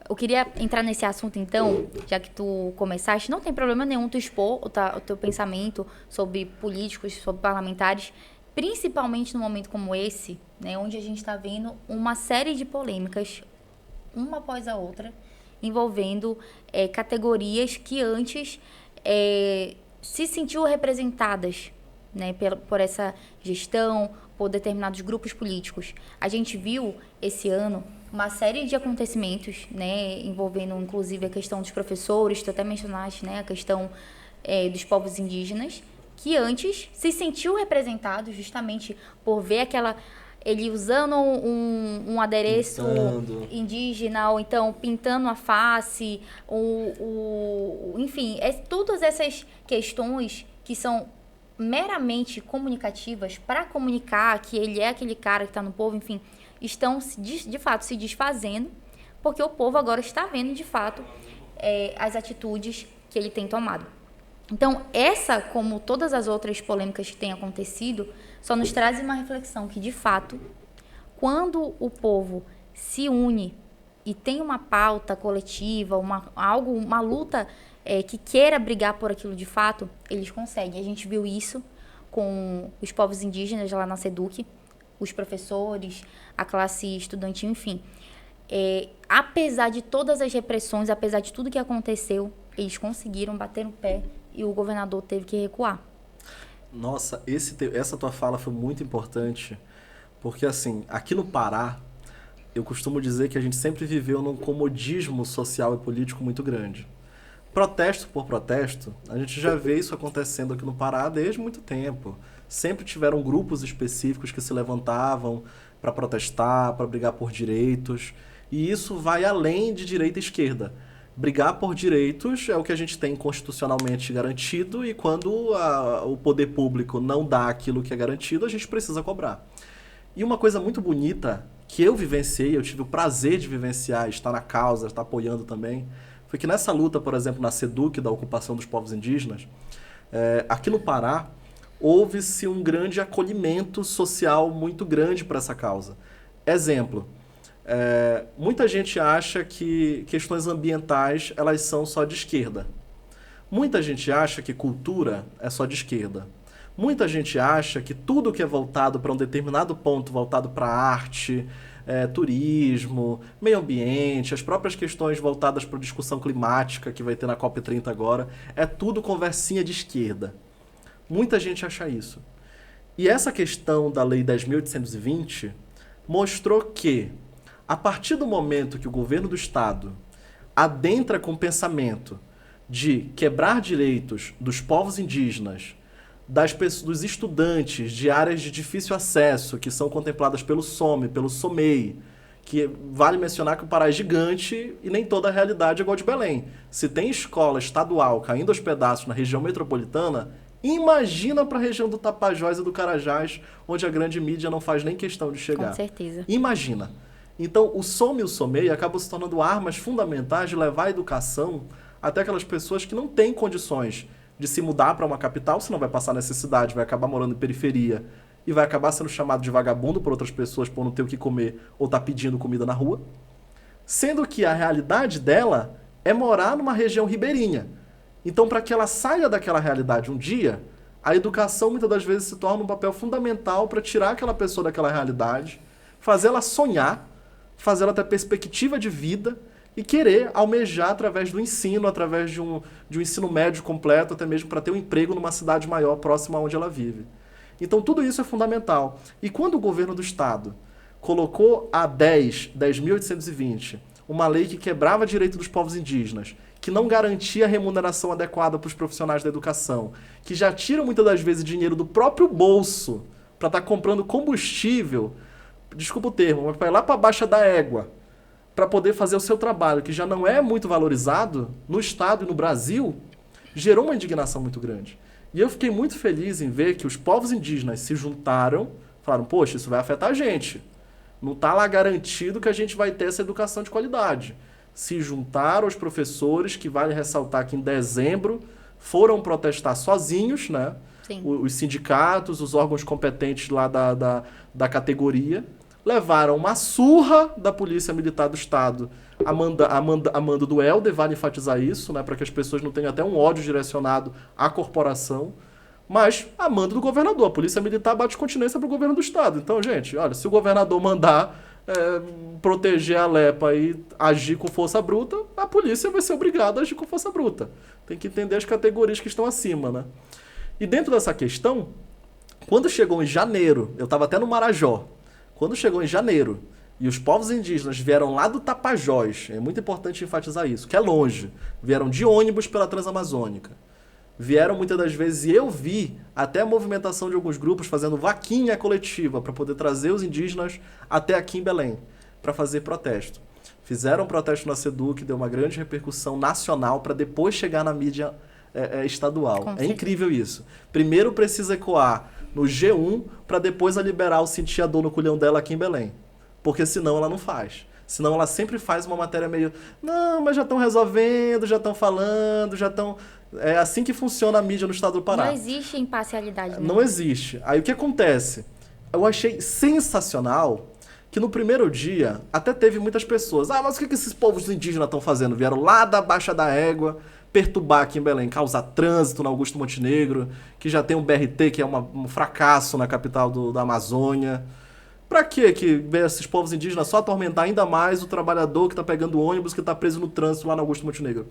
Speaker 2: Eu queria entrar nesse assunto, então, já que tu começaste, não tem problema nenhum tu expor o teu pensamento sobre políticos, sobre parlamentares, principalmente num momento como esse, né, onde a gente está vendo uma série de polêmicas, uma após a outra, envolvendo categorias que antes se sentiam representadas, né, por essa gestão, por determinados grupos políticos. A gente viu esse ano uma série de acontecimentos, né, envolvendo inclusive a questão dos professores, tu até mencionaste, né, a questão dos povos indígenas, que antes se sentiu representado justamente por ver ele usando um adereço indígena, ou então pintando a face, enfim, todas essas questões que são meramente comunicativas para comunicar que ele é aquele cara que está no povo, enfim, estão de fato se desfazendo, porque o povo agora está vendo de fato as atitudes que ele tem tomado. Então, como todas as outras polêmicas que têm acontecido, só nos traz uma reflexão que, de fato, quando o povo se une e tem uma pauta coletiva, uma luta que queira brigar por aquilo de fato, eles conseguem. A gente viu isso com os povos indígenas lá na SEDUC, os professores, a classe estudantil, enfim. Apesar de todas as repressões, apesar de tudo que aconteceu, eles conseguiram bater no pé e o governador teve que recuar.
Speaker 3: Nossa, essa tua fala foi muito importante, porque assim, aqui no Pará, eu costumo dizer que a gente sempre viveu num comodismo social e político muito grande. Protesto por protesto, a gente já vê isso acontecendo aqui no Pará desde muito tempo. Sempre tiveram grupos específicos que se levantavam para protestar, para brigar por direitos, e isso vai além de direita e esquerda. Brigar por direitos é o que a gente tem constitucionalmente garantido, e quando o poder público não dá aquilo que é garantido, a gente precisa cobrar. E uma coisa muito bonita que eu vivenciei, eu tive o prazer de vivenciar, estar na causa, estar apoiando também, foi que nessa luta, por exemplo, na SEDUC, da ocupação dos povos indígenas, aqui no Pará, houve-se um grande acolhimento social muito grande para essa causa. Exemplo, muita gente acha que questões ambientais elas são só de esquerda. Muita gente acha que cultura é só de esquerda. Muita gente acha que tudo que é voltado para um determinado ponto, voltado para arte, turismo, meio ambiente, as próprias questões voltadas para a discussão climática que vai ter na COP30 agora, é tudo conversinha de esquerda. Muita gente acha isso. E essa questão da Lei 10.820 mostrou que, a partir do momento que o governo do Estado adentra com o pensamento de quebrar direitos dos povos indígenas, dos estudantes de áreas de difícil acesso, que são contempladas pelo SOME, pelo SOMEI, que vale mencionar que o Pará é gigante e nem toda a realidade é igual de Belém. Se tem escola estadual caindo aos pedaços na região metropolitana, imagina para a região do Tapajós e do Carajás, onde a grande mídia não faz nem questão de chegar.
Speaker 2: Com certeza. Imagina.
Speaker 3: Então, o SOME e o SOMEI acabam se tornando armas fundamentais de levar a educação até aquelas pessoas que não têm condições de se mudar para uma capital, senão vai passar necessidade, vai acabar morando em periferia e vai acabar sendo chamado de vagabundo por outras pessoas por não ter o que comer ou estar pedindo comida na rua. Sendo que a realidade dela é morar numa região ribeirinha. Então, para que ela saia daquela realidade um dia, a educação muitas das vezes se torna um papel fundamental para tirar aquela pessoa daquela realidade, fazer ela sonhar, fazer ela ter perspectiva de vida e querer almejar através do ensino, através de um ensino médio completo, até mesmo para ter um emprego numa cidade maior próxima onde ela vive. Então, tudo isso é fundamental. E quando o governo do Estado colocou a 10.820, uma lei que quebrava o direito dos povos indígenas, que não garantia remuneração adequada para os profissionais da educação, que já tiram muitas das vezes dinheiro do próprio bolso para estar comprando combustível, desculpa o termo, mas para ir lá para a baixa da égua, para poder fazer o seu trabalho, que já não é muito valorizado no Estado e no Brasil, gerou uma indignação muito grande. E eu fiquei muito feliz em ver que os povos indígenas se juntaram, falaram, poxa, isso vai afetar a gente. Não está lá garantido que a gente vai ter essa educação de qualidade. Se juntaram os professores, que vale ressaltar que em dezembro foram protestar sozinhos, né?
Speaker 2: Sim.
Speaker 3: Os sindicatos, os órgãos competentes lá da categoria, levaram uma surra da Polícia Militar do Estado a mando do Helder, vale enfatizar isso, né, para que as pessoas não tenham até um ódio direcionado à corporação, mas a mando do governador. A Polícia Militar bate continência para o governo do Estado. Então, gente, olha, se o governador mandar proteger a Lepa e agir com força bruta, a polícia vai ser obrigada a agir com força bruta. Tem que entender as categorias que estão acima, né? E dentro dessa questão, quando chegou em janeiro, eu estava até no Marajó, quando chegou em janeiro e os povos indígenas vieram lá do Tapajós, é muito importante enfatizar isso, que é longe, vieram de ônibus pela Transamazônica, vieram muitas das vezes e eu vi até a movimentação de alguns grupos fazendo vaquinha coletiva para poder trazer os indígenas até aqui em Belém para fazer protesto. Fizeram protesto na SEDUC, deu uma grande repercussão nacional para depois chegar na mídia estadual. É incrível isso. Primeiro precisa ecoar no G1 para depois a Liberal sentir a dor no culhão dela aqui em Belém. Porque senão ela não faz. Senão ela sempre faz uma matéria meio... Não, mas já estão resolvendo, já estão falando, já estão... É assim que funciona a mídia no estado do Pará.
Speaker 2: Não existe imparcialidade. Mesmo.
Speaker 3: Não existe. Aí o que acontece? Eu achei sensacional que no primeiro dia até teve muitas pessoas. Mas o que esses povos indígenas estão fazendo? Vieram lá da Baixa da Égua perturbar aqui em Belém, causar trânsito na Augusto Montenegro, que já tem um BRT que é um fracasso na capital da Amazônia. Pra quê que esses povos indígenas só atormentar ainda mais o trabalhador que tá pegando ônibus, que tá preso no trânsito lá na Augusto Montenegro?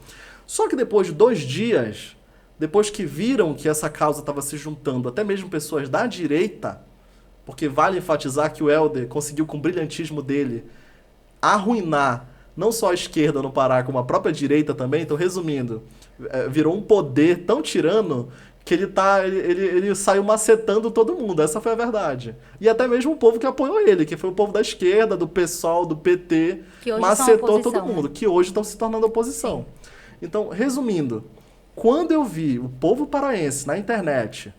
Speaker 3: Só que depois de 2 dias, depois que viram que essa causa estava se juntando, até mesmo pessoas da direita, porque vale enfatizar que o Helder conseguiu com o brilhantismo dele arruinar não só a esquerda no Pará, como a própria direita também. Então, resumindo, virou um poder tão tirano que ele saiu macetando todo mundo. Essa foi a verdade. E até mesmo o povo que apoiou ele, que foi o povo da esquerda, do PSOL, do PT, macetou todo mundo, que hoje estão se tornando oposição. Sim. Então, resumindo, quando eu vi o povo paraense na internet,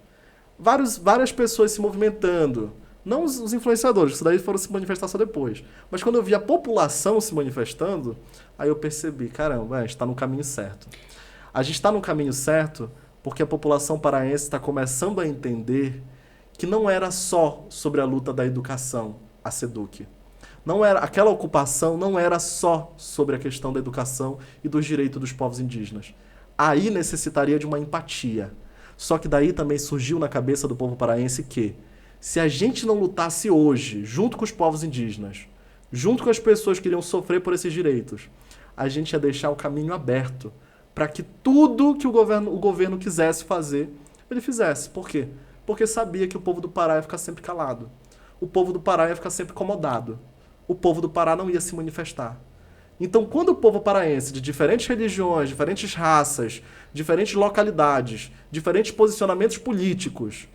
Speaker 3: várias pessoas se movimentando, não os influenciadores, isso daí foram se manifestar só depois, mas quando eu vi a população se manifestando, aí eu percebi, caramba, a gente está no caminho certo. A gente está no caminho certo porque a população paraense está começando a entender que não era só sobre a luta da educação, a SEDUC. Aquela ocupação não era só sobre a questão da educação e dos direitos dos povos indígenas. Aí necessitaria de uma empatia. Só que daí também surgiu na cabeça do povo paraense que, se a gente não lutasse hoje, junto com os povos indígenas, junto com as pessoas que iriam sofrer por esses direitos, a gente ia deixar o caminho aberto para que tudo que o governo quisesse fazer, ele fizesse. Por quê? Porque sabia que o povo do Pará ia ficar sempre calado. O povo do Pará ia ficar sempre acomodado. O povo do Pará não ia se manifestar. Então, quando o povo paraense, de diferentes religiões, diferentes raças, diferentes localidades, diferentes posicionamentos políticos,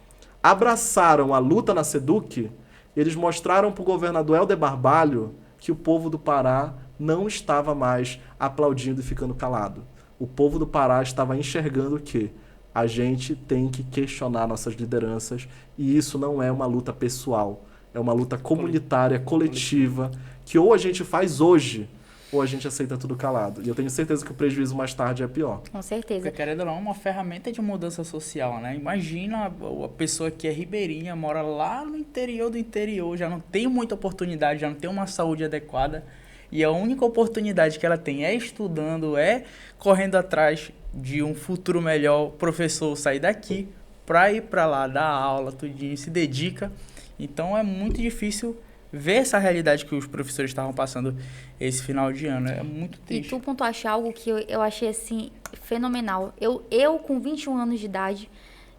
Speaker 3: abraçaram a luta na SEDUC, eles mostraram para o governador Helder Barbalho que o povo do Pará não estava mais aplaudindo e ficando calado. O povo do Pará estava enxergando que a gente tem que questionar nossas lideranças e isso não é uma luta pessoal, é uma luta comunitária, coletiva, que ou a gente faz hoje ou a gente aceita tudo calado. E eu tenho certeza que o prejuízo mais tarde é pior.
Speaker 2: Com certeza.
Speaker 1: Porque, querendo ou não, é uma ferramenta de mudança social, né? Imagina a pessoa que é ribeirinha, mora lá no interior do interior, já não tem muita oportunidade, já não tem uma saúde adequada, e a única oportunidade que ela tem é estudando, é correndo atrás de um futuro melhor, o professor sair daqui para ir para lá, dar aula, tudinho, se dedica. Então é muito difícil ver essa realidade que os professores estavam passando esse final de ano. É muito triste.
Speaker 2: E tu pontuaste algo que eu achei, assim, fenomenal. Eu, com 21 anos de idade,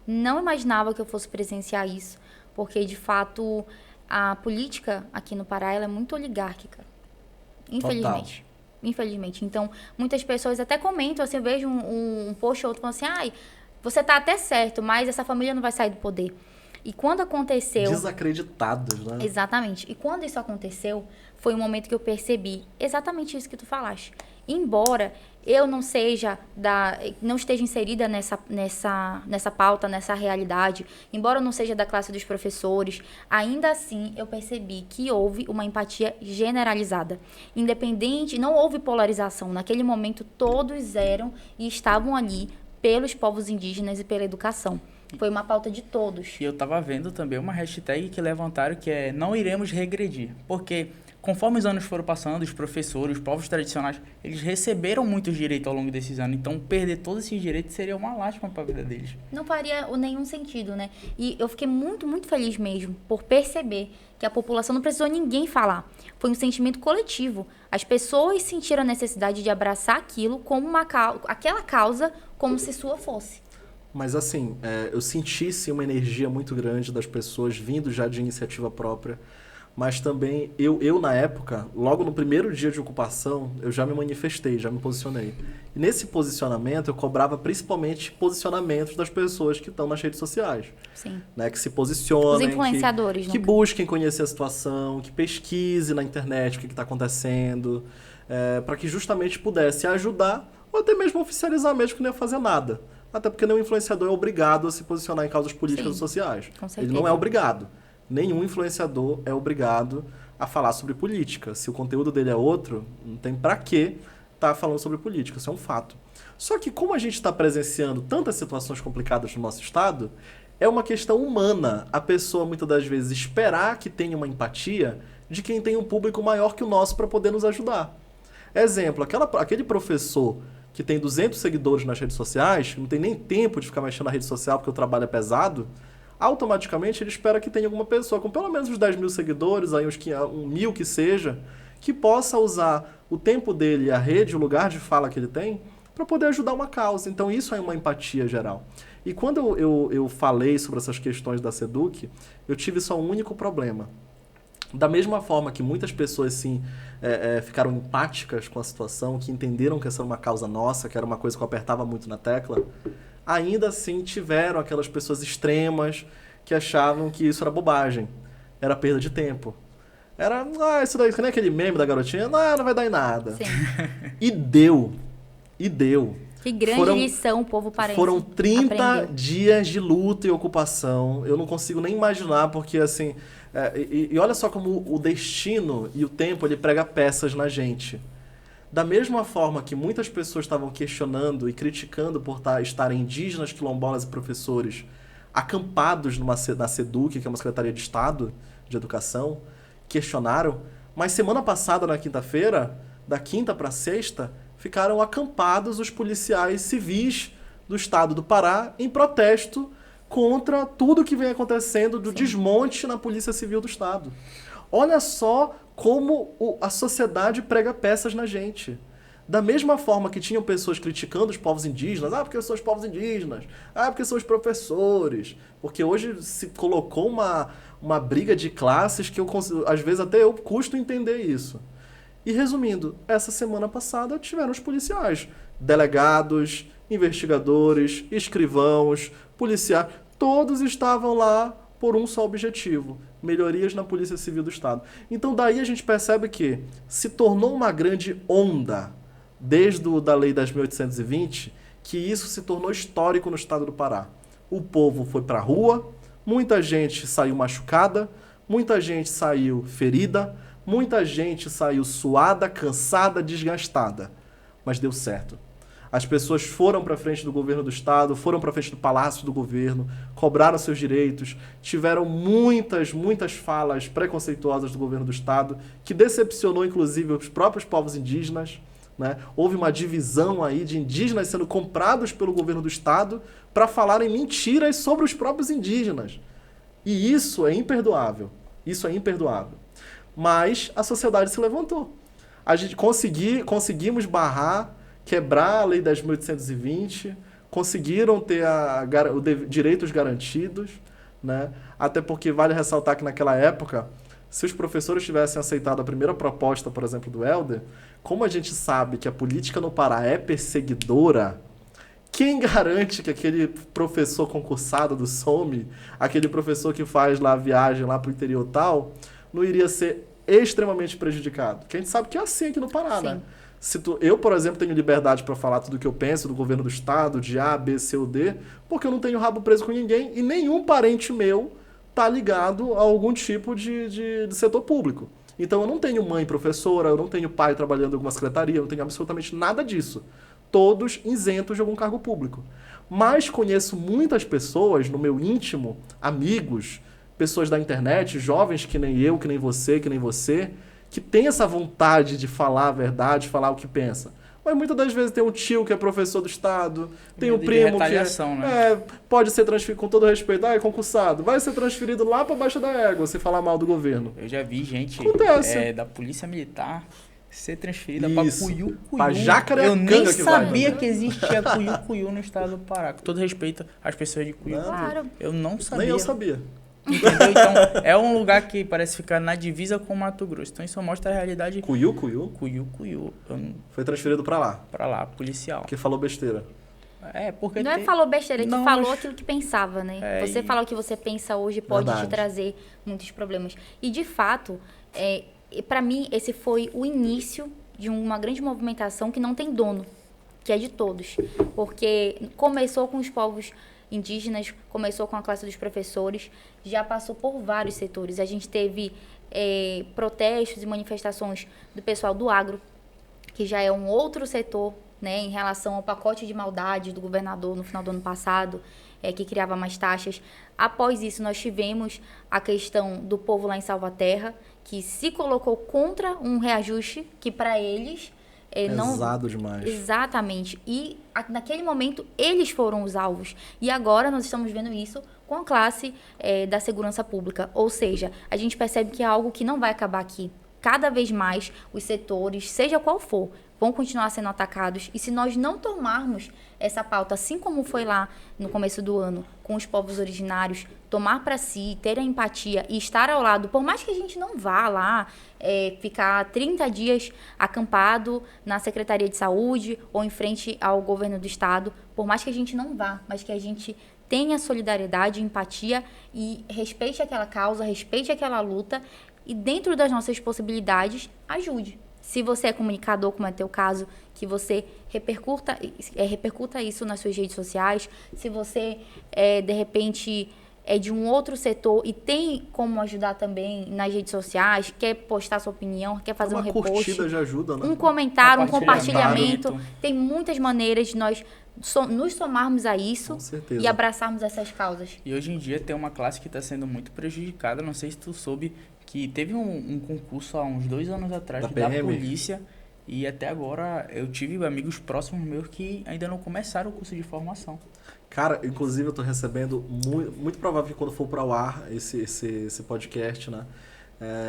Speaker 2: não imaginava que eu fosse presenciar isso, porque, de fato, a política aqui no Pará, ela é muito oligárquica. Infelizmente. Total. Infelizmente. Então, muitas pessoas até comentam, assim, eu vejo um post ou outro falando assim, você tá até certo, mas essa família não vai sair do poder. E quando aconteceu...
Speaker 3: Desacreditados, né?
Speaker 2: Exatamente. E quando isso aconteceu, foi um momento que eu percebi exatamente isso que tu falaste. Embora eu não esteja inserida nessa pauta, nessa realidade, embora eu não seja da classe dos professores, ainda assim eu percebi que houve uma empatia generalizada. Independente, não houve polarização. Naquele momento todos eram e estavam ali pelos povos indígenas e pela educação. Foi uma pauta de todos.
Speaker 1: E eu tava vendo também uma hashtag que levantaram que é não iremos regredir. Porque conforme os anos foram passando, os professores, os povos tradicionais, eles receberam muitos direitos ao longo desses anos. Então, perder todos esses direitos seria uma lástima para a vida deles.
Speaker 2: Não faria nenhum sentido, né? E eu fiquei muito, muito feliz mesmo por perceber que a população não precisou ninguém falar. Foi um sentimento coletivo. As pessoas sentiram a necessidade de abraçar aquilo como aquela causa como se sua fosse.
Speaker 3: Mas assim, eu senti sim uma energia muito grande das pessoas vindo já de iniciativa própria. mas também eu na época, logo no primeiro dia de ocupação, eu já me manifestei, já me posicionei. E nesse posicionamento eu cobrava principalmente posicionamentos das pessoas que estão nas redes sociais.
Speaker 2: Sim.
Speaker 3: Né, que se posicionem,
Speaker 2: Os influenciadores,
Speaker 3: que busquem conhecer a situação, que pesquise na internet o que está acontecendo, para que justamente pudesse ajudar ou até mesmo oficializar mesmo que não ia fazer nada. Até porque nenhum influenciador é obrigado a se posicionar em causas políticas ou sociais.
Speaker 2: Com certeza.
Speaker 3: Ele não é obrigado. Nenhum influenciador é obrigado a falar sobre política. Se o conteúdo dele é outro, não tem pra que estar falando sobre política. Isso é um fato. Só que como a gente está presenciando tantas situações complicadas no nosso estado, é uma questão humana a pessoa muitas das vezes esperar que tenha uma empatia de quem tem um público maior que o nosso para poder nos ajudar. Exemplo, aquele professor que tem 200 seguidores nas redes sociais, não tem nem tempo de ficar mexendo na rede social porque o trabalho é pesado, automaticamente ele espera que tenha alguma pessoa com pelo menos uns 10 mil seguidores, aí uns 1.000 que seja, que possa usar o tempo dele, a rede, o lugar de fala que ele tem, para poder ajudar uma causa. Então isso é uma empatia geral. E quando eu falei sobre essas questões da SEDUC, eu tive só um único problema. Da mesma forma que muitas pessoas sim, ficaram empáticas com a situação, que entenderam que essa era uma causa nossa, que era uma coisa que eu apertava muito na tecla, ainda assim tiveram aquelas pessoas extremas que achavam que isso era bobagem, era perda de tempo. Era, isso daí, que nem aquele meme da garotinha, não vai dar em nada.
Speaker 2: Sim.
Speaker 3: E deu.
Speaker 2: Que grande lição o povo paraense
Speaker 3: Foram 30
Speaker 2: aprendeu.
Speaker 3: dias de luta e ocupação. Eu não consigo nem imaginar, porque assim... E olha só como o destino e o tempo, ele prega peças na gente. Da mesma forma que muitas pessoas estavam questionando e criticando por estarem indígenas, quilombolas e professores acampados na SEDUC, que é uma Secretaria de Estado de Educação, questionaram, mas semana passada, na quinta-feira, da quinta para sexta, ficaram acampados os policiais civis do estado do Pará em protesto contra tudo que vem acontecendo do desmonte na Polícia Civil do Estado. Olha só como a sociedade prega peças na gente. Da mesma forma que tinham pessoas criticando os povos indígenas, porque são os povos indígenas, porque são os professores, porque hoje se colocou uma briga de classes que às vezes até eu custo entender isso. E resumindo, essa semana passada tiveram os policiais, delegados, investigadores, escrivãos, policiais, todos estavam lá por um só objetivo, melhorias na Polícia Civil do Estado. Então daí a gente percebe que se tornou uma grande onda, desde da Lei 10.820, que isso se tornou histórico no estado do Pará. O povo foi para a rua, muita gente saiu machucada, muita gente saiu ferida, muita gente saiu suada, cansada, desgastada. Mas deu certo. As pessoas foram para frente do governo do estado, foram para frente do palácio do governo, cobraram seus direitos, tiveram muitas falas preconceituosas do governo do estado, que decepcionou inclusive os próprios povos indígenas. Né? Houve uma divisão aí de indígenas sendo comprados pelo governo do estado para falarem mentiras sobre os próprios indígenas. E isso é imperdoável. Isso é imperdoável. Mas a sociedade se levantou. A gente conseguimos quebrar a Lei 10.820, conseguiram ter direitos garantidos, né? Até porque vale ressaltar que naquela época, se os professores tivessem aceitado a primeira proposta, por exemplo, do Helder, como a gente sabe que a política no Pará é perseguidora, quem garante que aquele professor concursado do SOME, aquele professor que faz lá a viagem lá para o interior tal, não iria ser extremamente prejudicado? Porque a gente sabe que é assim aqui no Pará, né? Eu, por exemplo, tenho liberdade para falar tudo o que eu penso do governo do estado, de A, B, C ou D, porque eu não tenho rabo preso com ninguém e nenhum parente meu está ligado a algum tipo de setor público. Então eu não tenho mãe professora, eu não tenho pai trabalhando em alguma secretaria, eu não tenho absolutamente nada disso. Todos isentos de algum cargo público. Mas conheço muitas pessoas no meu íntimo, amigos, pessoas da internet, jovens que nem eu, que nem você, que tem essa vontade de falar a verdade, falar o que pensa. Mas muitas das vezes tem um tio que é professor do estado, tem um primo que pode ser transferido, com todo respeito, é concursado, vai ser transferido lá para baixo da égua se falar mal do governo.
Speaker 1: Eu já vi gente da Polícia Militar ser transferida para Cuiú.
Speaker 3: Pra Jacareacanga.
Speaker 1: Eu nem sabia que existia Cuiú no estado do Pará. Com todo respeito às pessoas de Cuiú.
Speaker 2: Claro.
Speaker 1: Eu não sabia.
Speaker 3: Nem eu sabia.
Speaker 1: Entendeu? Então, é um lugar que parece ficar na divisa com o Mato Grosso. Então, isso mostra a realidade.
Speaker 3: Cuiú?
Speaker 1: Cuiú.
Speaker 3: Foi transferido pra lá.
Speaker 1: Pra lá, policial.
Speaker 3: Porque falou besteira.
Speaker 1: Porque
Speaker 2: Não é falou besteira, é que
Speaker 1: Não,
Speaker 2: falou
Speaker 1: mas-
Speaker 2: aquilo que pensava, né?
Speaker 1: É,
Speaker 2: Você
Speaker 1: e-
Speaker 2: falar o que você pensa hoje pode
Speaker 3: Verdade.
Speaker 2: te trazer muitos problemas. E, de fato, para mim, esse foi o início de uma grande movimentação que não tem dono, que é de todos. Porque começou com os povos indígenas, começou com a classe dos professores, já passou por vários setores. A gente teve protestos e manifestações do pessoal do agro, que já é um outro setor, né, em relação ao pacote de maldade do governador no final do ano passado, que criava mais taxas. Após isso, nós tivemos a questão do povo lá em Salvaterra, que se colocou contra um reajuste que, para eles, não...
Speaker 3: Pesado demais.
Speaker 2: Exatamente. E naquele momento, eles foram os alvos. E agora nós estamos vendo isso com a classe da segurança pública. Ou seja, a gente percebe que é algo que não vai acabar aqui. Cada vez mais os setores, seja qual for, vão continuar sendo atacados. E se nós não tomarmos essa pauta, assim como foi lá no começo do ano, com os povos originários, tomar para si, ter a empatia e estar ao lado, por mais que a gente não vá lá ficar 30 dias acampado na Secretaria de Saúde ou em frente ao governo do estado, por mais que a gente não vá, mas que a gente tenha solidariedade, empatia e respeite aquela causa, respeite aquela luta e dentro das nossas possibilidades, ajude. Se você é comunicador, como é teu caso, que você repercuta isso nas suas redes sociais. Se você, de repente, é de um outro setor e tem como ajudar também nas redes sociais, quer postar sua opinião, quer fazer um repost.
Speaker 3: Uma curtida já ajuda, né?
Speaker 2: Um comentário, um
Speaker 1: Compartilhamento.
Speaker 2: compartilhamento. Tem muitas maneiras de nós nos somarmos a isso
Speaker 3: Com certeza.
Speaker 2: e abraçarmos essas causas.
Speaker 1: E hoje em dia tem uma classe que está sendo muito prejudicada. Não sei se tu soube que teve um concurso há uns 2 anos atrás
Speaker 3: Da
Speaker 1: da
Speaker 3: PM.
Speaker 1: polícia. E até agora eu tive amigos próximos meus que ainda não começaram o curso de formação.
Speaker 3: Cara, inclusive eu tô recebendo, muito provável que quando for para o ar esse podcast, né?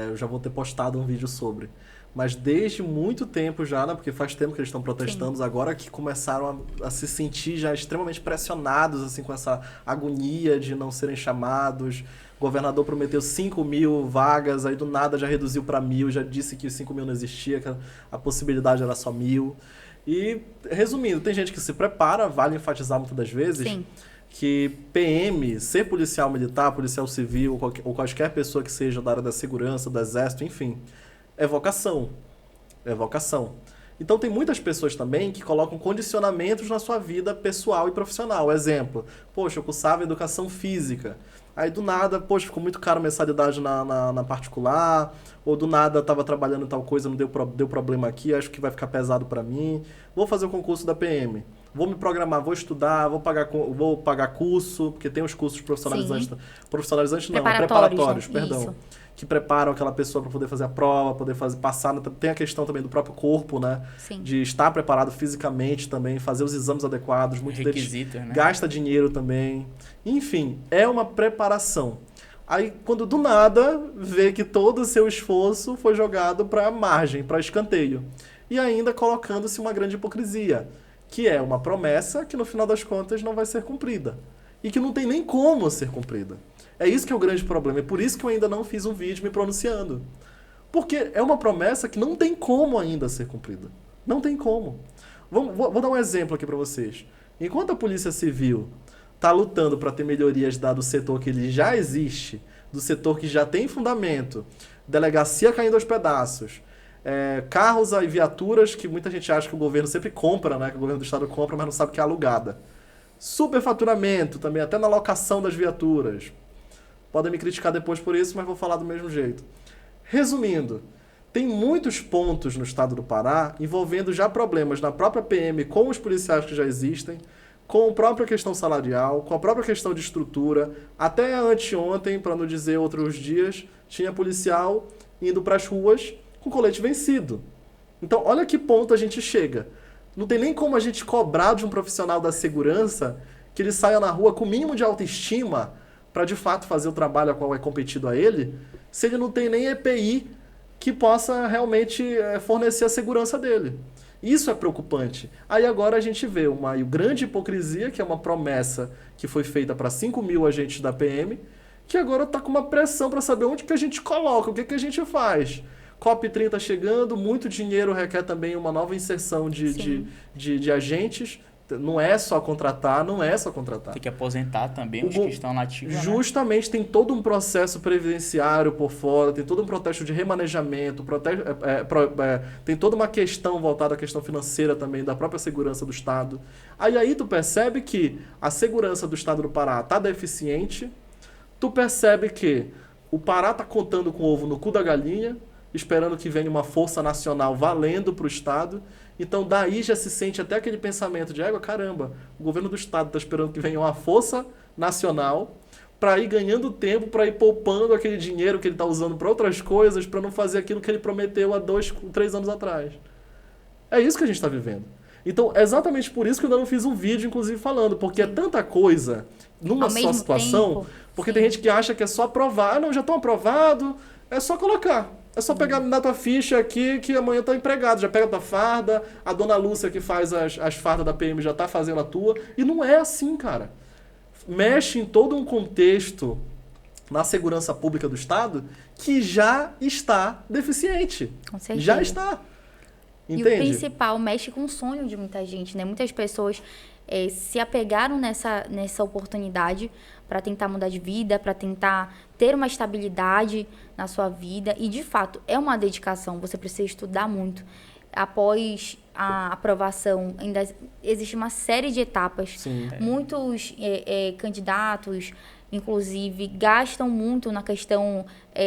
Speaker 3: Eu já vou ter postado um vídeo sobre. Mas desde muito tempo já, né? Porque faz tempo que eles estão protestando,
Speaker 2: Sim.
Speaker 3: agora que começaram a se sentir já extremamente pressionados, assim, com essa agonia de não serem chamados. O governador prometeu 5.000 vagas, aí do nada já reduziu para 1.000, já disse que os 5.000 não existia, que a possibilidade era só 1.000. E, resumindo, tem gente que se prepara, vale enfatizar muitas das vezes,
Speaker 2: Sim.
Speaker 3: que PM, ser policial militar, policial civil, ou qualquer pessoa que seja da área da segurança, do exército, enfim, é vocação. É vocação. Então tem muitas pessoas também que colocam condicionamentos na sua vida pessoal e profissional. Exemplo, poxa, eu cursava educação física. Aí do nada, poxa, ficou muito caro a mensalidade na particular, ou do nada estava trabalhando em tal coisa, não deu problema aqui, acho que vai ficar pesado para mim. Vou fazer o concurso da PM. Vou me programar, vou estudar, vou pagar curso, porque tem os cursos profissionalizantes.
Speaker 2: Sim.
Speaker 3: Profissionalizantes não,
Speaker 2: Preparatórios, né?
Speaker 3: perdão.
Speaker 2: Isso.
Speaker 3: Que preparam aquela pessoa para poder fazer a prova, poder passar. Tem a questão também do próprio corpo, né?
Speaker 2: Sim.
Speaker 3: De estar preparado fisicamente também, fazer os exames adequados. Muitos deles
Speaker 1: Requisitos, né?
Speaker 3: gasta dinheiro também. Enfim, é uma preparação. Aí, quando do nada, vê que todo o seu esforço foi jogado para margem, para escanteio. E ainda colocando-se uma grande hipocrisia, que é uma promessa que no final das contas não vai ser cumprida. E que não tem nem como ser cumprida. É isso que é o grande problema. É por isso que eu ainda não fiz um vídeo me pronunciando. Porque é uma promessa que não tem como ainda ser cumprida. Não tem como. Vou dar um exemplo aqui para vocês. Enquanto a Polícia Civil está lutando para ter melhorias do setor que ele já existe, do setor que já tem fundamento, delegacia caindo aos pedaços, carros e viaturas que muita gente acha que o governo sempre compra, né? Que o governo do estado compra, mas não sabe que é alugada. Superfaturamento também, até na locação das viaturas. Podem me criticar depois por isso, mas vou falar do mesmo jeito. Resumindo, tem muitos pontos no estado do Pará envolvendo já problemas na própria PM com os policiais que já existem, com a própria questão salarial, com a própria questão de estrutura. Até anteontem, para não dizer outros dias, tinha policial indo para as ruas com colete vencido. Então, olha que ponto a gente chega. Não tem nem como a gente cobrar de um profissional da segurança que ele saia na rua com o mínimo de autoestima para de fato fazer o trabalho a qual é competido a ele, se ele não tem nem EPI que possa realmente fornecer a segurança dele. Isso é preocupante. Aí agora a gente vê uma grande hipocrisia, que é uma promessa que foi feita para 5.000 agentes da PM, que agora está com uma pressão para saber onde que a gente coloca, o que a gente faz. COP30 chegando, muito dinheiro requer também uma nova inserção de agentes. Não é só contratar.
Speaker 1: Tem que aposentar também os que estão nativos.
Speaker 3: Justamente, né? Tem todo um processo previdenciário por fora, tem todo um processo de remanejamento, tem toda uma questão voltada à questão financeira também, da própria segurança do Estado. Aí tu percebe que a segurança do Estado do Pará está deficiente, tu percebe que o Pará está contando com o ovo no cu da galinha, esperando que venha uma força nacional valendo para o Estado. Então, daí já se sente até aquele pensamento de, caramba, o governo do Estado está esperando que venha uma força nacional para ir ganhando tempo, para ir poupando aquele dinheiro que ele está usando para outras coisas, para não fazer aquilo que ele prometeu há 2, 3 anos atrás. É isso que a gente está vivendo. Então, é exatamente por isso que eu ainda não fiz um vídeo, inclusive, falando, porque é tanta coisa numa só situação, porque tem gente que acha que é só aprovar. Não, já estão aprovado, é só colocar. É só pegar na tua ficha aqui que amanhã tá empregado. Já pega a tua farda, a dona Lúcia que faz as fardas da PM já tá fazendo a tua. E não é assim, cara. Mexe em todo um contexto na segurança pública do Estado que já está deficiente.
Speaker 2: Com certeza.
Speaker 3: Já está. Entende?
Speaker 2: E o principal, mexe com o sonho de muita gente, né? Muitas pessoas se apegaram nessa oportunidade para tentar mudar de vida, para tentar ter uma estabilidade na sua vida. E, de fato, é uma dedicação. Você precisa estudar muito. Após a aprovação, ainda existe uma série de etapas.
Speaker 3: Sim.
Speaker 2: Muitos candidatos, inclusive, gastam muito na questão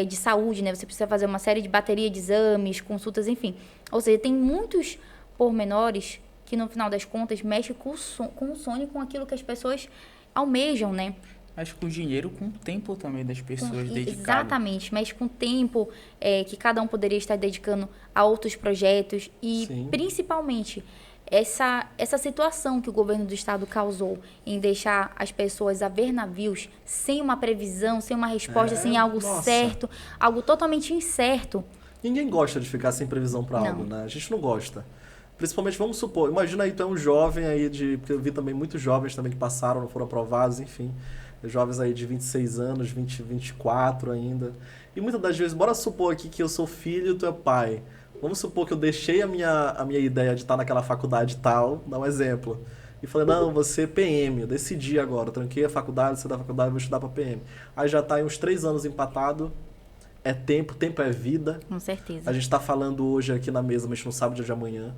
Speaker 2: de saúde, né? Você precisa fazer uma série de bateria de exames, consultas, enfim. Ou seja, tem muitos pormenores que, no final das contas, mexe com o sonho, com aquilo que as pessoas almejam, né?
Speaker 1: Mexe com o dinheiro, com o tempo também das pessoas dedicadas.
Speaker 2: Exatamente, mexe com o tempo que cada um poderia estar dedicando a outros projetos e,
Speaker 3: Sim.
Speaker 2: principalmente, essa situação que o governo do estado causou em deixar as pessoas a ver navios sem uma previsão, sem uma resposta, sem algo certo, algo totalmente incerto.
Speaker 3: Ninguém gosta de ficar sem previsão para algo, né? A gente não gosta. Principalmente, vamos supor, imagina aí, tu é um jovem aí porque eu vi também muitos jovens também que passaram, não foram aprovados, enfim. Jovens aí de 26 anos, 20, 24 ainda. E muitas das vezes, bora supor aqui que eu sou filho e tu é pai. Vamos supor que eu deixei a minha ideia de estar naquela faculdade tal, dá um exemplo. E falei, não, você é PM, eu decidi agora, tranquei a faculdade, saí da faculdade, vou estudar para PM. Aí já tá aí uns 3 anos empatado, é tempo é vida.
Speaker 2: Com certeza.
Speaker 3: A gente está falando hoje aqui na mesa, mas a gente não sabe o dia de amanhã.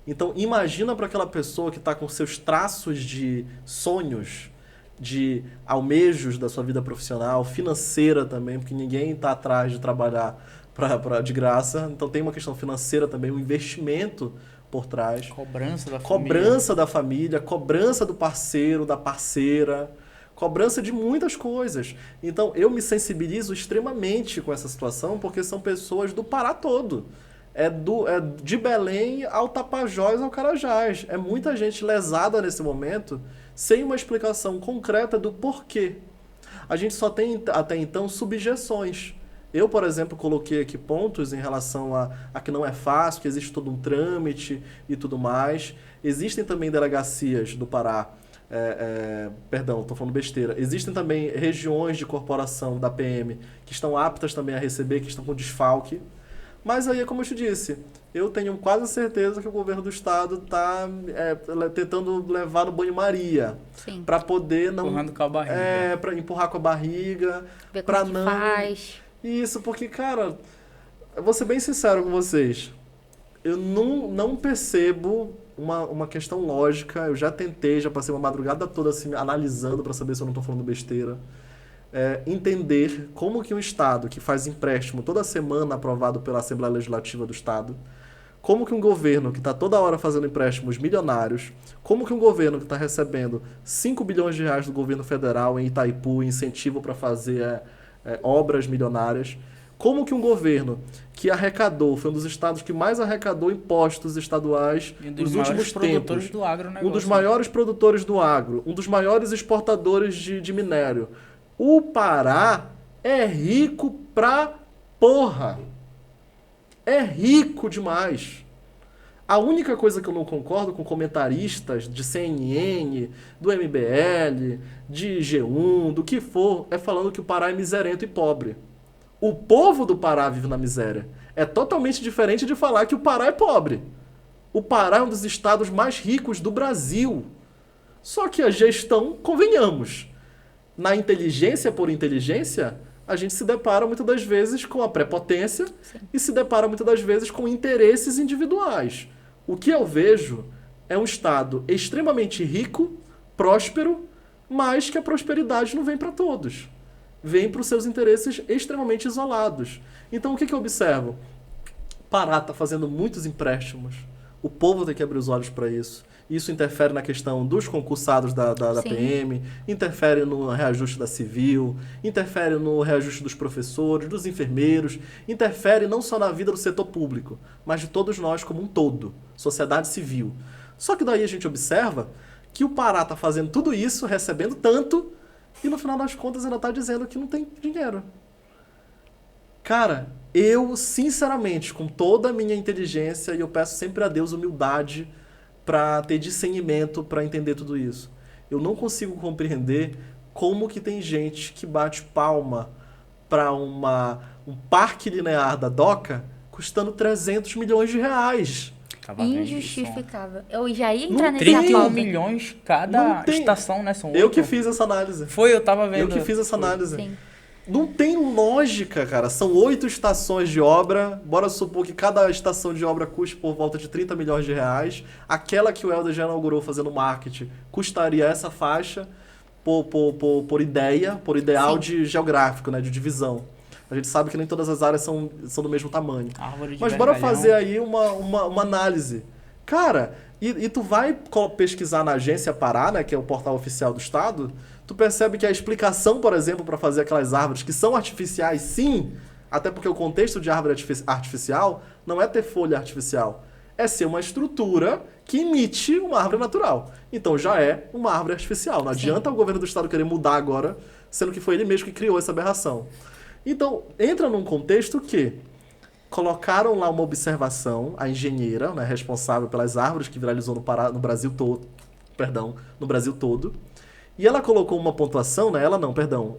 Speaker 3: Então, imagina para aquela pessoa que está com seus traços de sonhos, de almejos da sua vida profissional, financeira também, porque ninguém está atrás de trabalhar de graça. Então, tem uma questão financeira também, um investimento por trás. Cobrança da família, cobrança do parceiro, da parceira, cobrança de muitas coisas. Então, eu me sensibilizo extremamente com essa situação, porque são pessoas do Pará todo. É de Belém ao Tapajós ao Carajás. É muita gente lesada nesse momento, sem uma explicação concreta do porquê. A gente só tem, até então, subjeções. Eu, por exemplo, coloquei aqui pontos em relação a que não é fácil, que existe todo um trâmite e tudo mais. Existem também delegacias do Pará, perdão, estou falando besteira. Existem também regiões de corporação da PM que estão aptas também a receber, que estão com desfalque. Mas aí, como eu te disse, eu tenho quase certeza que o governo do estado está tentando levar no banho-maria. Para poder não...
Speaker 1: Empurrando com a barriga.
Speaker 3: Para empurrar com a barriga.
Speaker 2: Ver como não... faz.
Speaker 3: Isso, porque, cara, eu vou ser bem sincero com vocês. Eu não percebo uma questão lógica. Eu já tentei, já passei uma madrugada toda assim, analisando para saber se eu não estou falando besteira. Entender como que um Estado que faz empréstimo toda semana aprovado pela Assembleia Legislativa do Estado, como que um governo que está toda hora fazendo empréstimos milionários, como que um governo que está recebendo 5 bilhões de reais do governo federal em Itaipu, incentivo para fazer obras milionárias, como que um governo que foi um dos estados que mais arrecadou impostos estaduais nos últimos tempos, um dos maiores produtores do agro, um dos maiores exportadores de minério. O Pará é rico pra porra. É rico demais. A única coisa que eu não concordo com comentaristas de CNN, do MBL, de G1, do que for, é falando que o Pará é miserento e pobre. O povo do Pará vive na miséria. É totalmente diferente de falar que o Pará é pobre. O Pará é um dos estados mais ricos do Brasil. Só que a gestão, convenhamos, na inteligência por inteligência, a gente se depara muitas das vezes com a prepotência e se depara muitas das vezes com interesses individuais. O que eu vejo é um estado extremamente rico, próspero, mas que a prosperidade não vem para todos. Vem para os seus interesses extremamente isolados. Então, o que eu observo? Pará está fazendo muitos empréstimos. O povo tem que abrir os olhos para isso. Isso interfere na questão dos concursados da PM, interfere no reajuste da civil, interfere no reajuste dos professores, dos enfermeiros, interfere não só na vida do setor público, mas de todos nós como um todo, sociedade civil. Só que daí a gente observa que o Pará está fazendo tudo isso, recebendo tanto, e no final das contas ainda está dizendo que não tem dinheiro. Cara, eu, sinceramente, com toda a minha inteligência, e eu peço sempre a Deus humildade para ter discernimento para entender tudo isso. Eu não consigo compreender como que tem gente que bate palma para um parque linear da DOCA custando 300 milhões de reais.
Speaker 2: Injustificável. Eu já ia entrar nesse
Speaker 1: 31 milhões cada estação, né? São 8.
Speaker 3: Eu que fiz essa análise.
Speaker 1: Eu tava vendo.
Speaker 3: Eu que fiz essa análise.
Speaker 2: Sim.
Speaker 3: Não tem lógica, cara. São 8 estações de obra. Bora supor que cada estação de obra custe por volta de 30 milhões de reais. Aquela que o Helder já inaugurou fazendo marketing custaria essa faixa por ideal de geográfico, né, de divisão. A gente sabe que nem todas as áreas são do mesmo tamanho. Mas bora fazer aí uma análise. Cara, e tu vai pesquisar na Agência Pará, né, que é o portal oficial do Estado, tu percebe que a explicação, por exemplo, para fazer aquelas árvores que são artificiais, sim, até porque o contexto de árvore artificial não é ter folha artificial, é ser uma estrutura que imite uma árvore natural. Então já é uma árvore artificial. Não adianta o governo do Estado querer mudar agora, sendo que foi ele mesmo que criou essa aberração. Então, entra num contexto que colocaram lá uma observação, a engenheira, né, responsável pelas árvores que viralizou no Brasil todo, no Brasil todo, e ela colocou uma pontuação, né,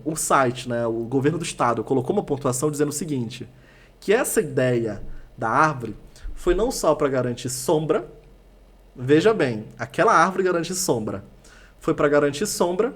Speaker 3: o site, né, o governo do estado colocou uma pontuação dizendo o seguinte, que essa ideia da árvore foi não só para garantir sombra, veja bem, aquela árvore garante sombra, foi para garantir sombra,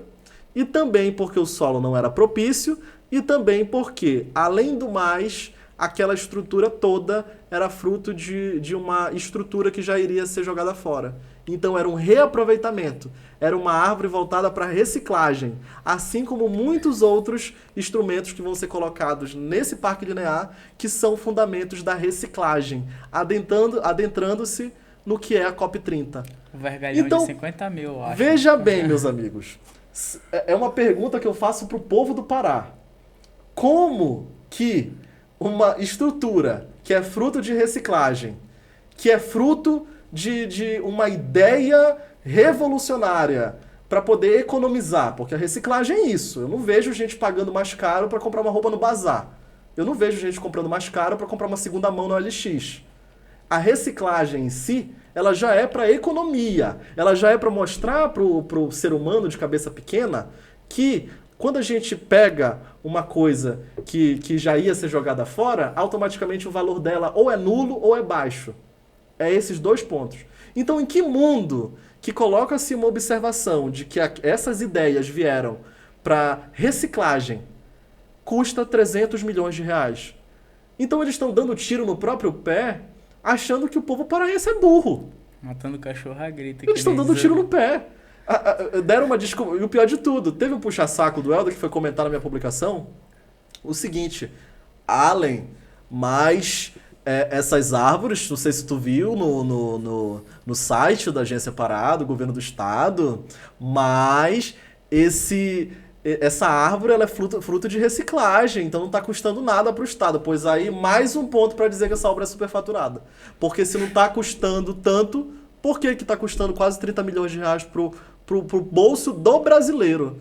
Speaker 3: e também porque o solo não era propício, e também porque, além do mais, aquela estrutura toda era fruto de uma estrutura que já iria ser jogada fora. Então era um reaproveitamento, era uma árvore voltada para reciclagem, assim como muitos outros instrumentos que vão ser colocados nesse parque linear, que são fundamentos da reciclagem, adentrando-se no que é a COP30.
Speaker 1: O vergalhão então, de 50 mil, eu acho.
Speaker 3: Veja bem, meus amigos, é uma pergunta que eu faço para o povo do Pará. Como que uma estrutura que é fruto de reciclagem, que é fruto de uma ideia revolucionária para poder economizar, porque a reciclagem é isso. Eu não vejo gente pagando mais caro para comprar uma roupa no bazar. Eu não vejo gente comprando mais caro para comprar uma segunda mão no OLX. A reciclagem em si, ela já é para economia. Ela já é para mostrar pro ser humano de cabeça pequena que quando a gente pega uma coisa que já ia ser jogada fora, automaticamente o valor dela ou é nulo ou é baixo. É esses dois pontos. Então, em que mundo que coloca-se uma observação de que essas ideias vieram para reciclagem custa 300 milhões de reais? Então, eles estão dando tiro no próprio pé, achando que o povo paraense é burro.
Speaker 1: Matando cachorro a grita.
Speaker 3: Eles estão dando tiro no pé. Deram uma desculpa. E o pior de tudo, teve um puxa-saco do Helder que foi comentar na minha publicação o seguinte: Allen, mas essas árvores, não sei se tu viu no site da Agência Pará, do governo do estado, mas essa árvore ela é fruto de reciclagem, então não está custando nada para o estado. Pois aí, mais um ponto para dizer que essa obra é superfaturada. Porque se não está custando tanto, por que está custando quase 30 milhões de reais pro bolso do brasileiro?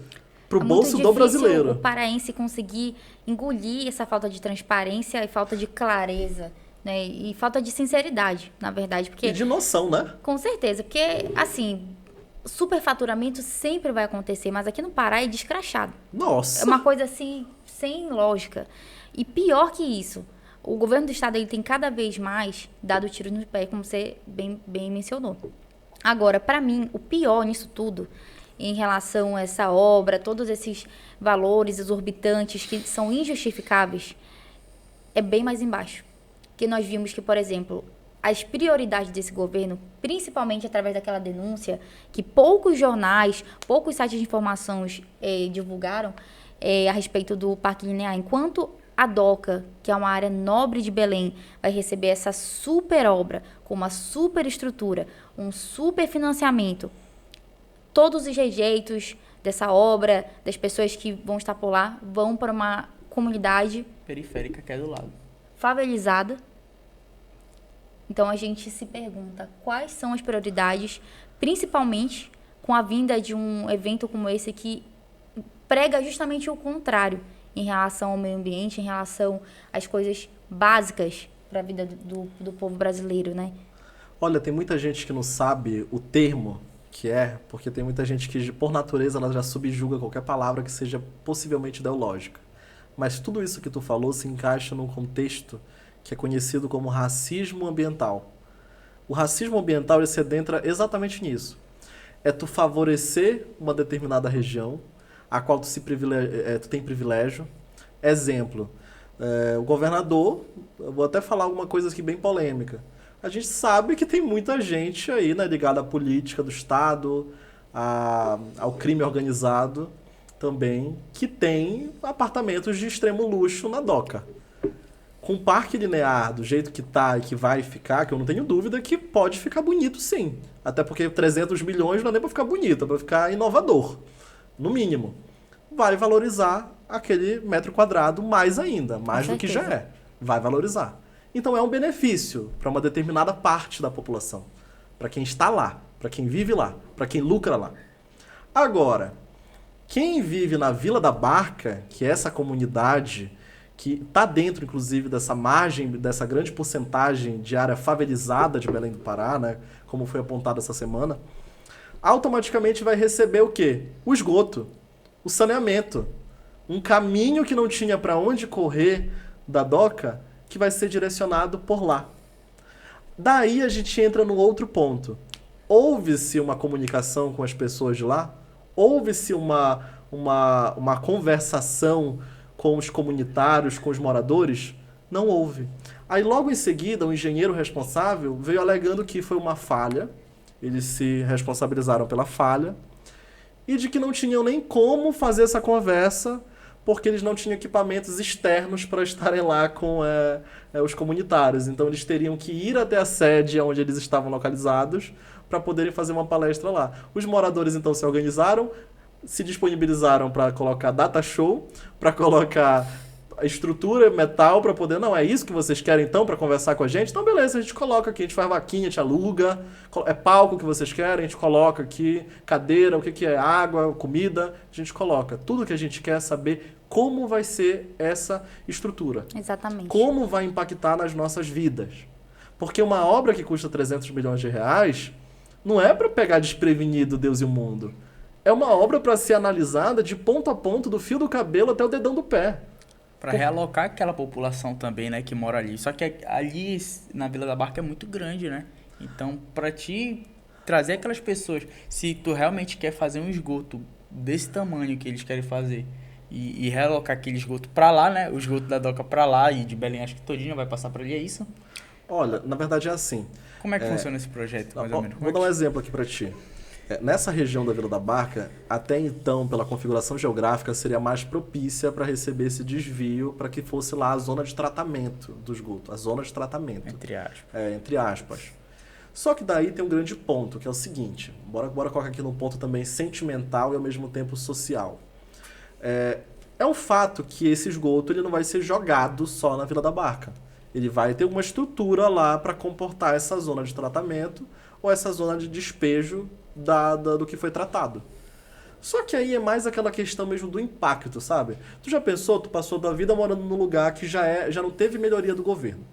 Speaker 3: Pro bolso do brasileiro.
Speaker 2: É muito difícil o paraense conseguir engolir essa falta de transparência e falta de clareza né? E falta de sinceridade, na verdade, porque
Speaker 3: E de noção, né?
Speaker 2: com certeza, porque assim, superfaturamento sempre vai acontecer, mas aqui no Pará é descrachado.
Speaker 3: Nossa.
Speaker 2: É uma coisa assim, sem lógica. E pior que isso, o governo do estado ele tem cada vez mais dado tiros no pé, como você bem mencionou. Agora, para mim, o pior nisso tudo, em relação a essa obra, todos esses valores exorbitantes que são injustificáveis, é bem mais embaixo. Que nós vimos que, por exemplo, as prioridades desse governo, principalmente através daquela denúncia que poucos jornais, poucos sites de informações divulgaram a respeito do Parque Linear, enquanto a DOCA, que é uma área nobre de Belém, vai receber essa super obra, com uma super estrutura, um super financiamento, todos os rejeitos dessa obra, das pessoas que vão estar por lá, vão para uma comunidade
Speaker 1: Periférica que é do lado.
Speaker 2: favelizada. Então a gente se pergunta quais são as prioridades, principalmente com a vinda de um evento como esse que prega justamente o contrário em relação ao meio ambiente, em relação às coisas básicas para a vida do povo brasileiro, né?
Speaker 3: Olha, tem muita gente que não sabe o termo que é, porque tem muita gente que, por natureza, ela já subjuga qualquer palavra que seja possivelmente ideológica. Mas tudo isso que tu falou se encaixa num contexto que é conhecido como racismo ambiental. O racismo ambiental ele se adentra exatamente nisso. É tu favorecer uma determinada região, a qual tu tem privilégio. Exemplo, o governador, eu vou até falar alguma coisa aqui bem polêmica. A gente sabe que tem muita gente aí, né, ligada à política do Estado, ao crime organizado também, que tem apartamentos de extremo luxo na DOCA. Com o Parque Linear do jeito que tá e que vai ficar, que eu não tenho dúvida que pode ficar bonito sim. Até porque 300 milhões não é nem para ficar bonito, é para ficar inovador, no mínimo. Vai valorizar aquele metro quadrado mais ainda, mais do que já é. Vai valorizar. Então é um benefício para uma determinada parte da população. Para quem está lá, para quem vive lá, para quem lucra lá. Agora, quem vive na Vila da Barca, que é essa comunidade que está dentro, inclusive, dessa margem, dessa grande porcentagem de área favelizada de Belém do Pará, né, como foi apontado essa semana, automaticamente vai receber o quê? O esgoto, o saneamento. Um caminho que não tinha para onde correr da DOCA, que vai ser direcionado por lá. Daí a gente entra no outro ponto. Houve-se uma comunicação com as pessoas de lá? Houve-se uma conversação com os comunitários, com os moradores? Não houve. Aí logo em seguida, o engenheiro responsável veio alegando que foi uma falha, eles se responsabilizaram pela falha, e de que não tinham nem como fazer essa conversa, porque eles não tinham equipamentos externos para estarem lá com os comunitários. Então eles teriam que ir até a sede onde eles estavam localizados para poderem fazer uma palestra lá. Os moradores então se organizaram, se disponibilizaram para colocar data show, para colocar a estrutura, metal, para poder... Não, é isso que vocês querem então para conversar com a gente? Então beleza, a gente coloca aqui, a gente faz vaquinha, a gente aluga, é palco que vocês querem, a gente coloca aqui, cadeira, o que é água, comida, a gente coloca. Tudo que a gente quer é saber como vai ser essa estrutura.
Speaker 2: Exatamente.
Speaker 3: Como vai impactar nas nossas vidas. Porque uma obra que custa 300 milhões de reais não é para pegar desprevenido Deus e o mundo. É uma obra para ser analisada de ponto a ponto, do fio do cabelo até o dedão do pé.
Speaker 1: Para realocar aquela população também, né, que mora ali. Só que ali na Vila da Barca é muito grande, né? Então, para te trazer aquelas pessoas, se tu realmente quer fazer um esgoto desse tamanho que eles querem fazer e realocar aquele esgoto para lá, né? O esgoto da DOCA para lá e de Belém, acho que todinho vai passar por ali, é isso?
Speaker 3: Olha, na verdade é assim.
Speaker 1: Como é que funciona esse projeto, mais ou menos?
Speaker 3: Vou dar um exemplo aqui para ti. Nessa região da Vila da Barca, até então, pela configuração geográfica, seria mais propícia para receber esse desvio para que fosse lá a zona de tratamento do esgoto. A zona de tratamento.
Speaker 1: Entre aspas.
Speaker 3: Entre aspas. Só que daí tem um grande ponto, que é o seguinte. Bora colocar aqui num ponto também sentimental e ao mesmo tempo social. É um fato que esse esgoto ele não vai ser jogado só na Vila da Barca. Ele vai ter uma estrutura lá para comportar essa zona de tratamento ou essa zona de despejo do que foi tratado. Só que aí é mais aquela questão mesmo do impacto, sabe? Tu já pensou, tu passou tua vida morando num lugar que já não teve melhoria do governo.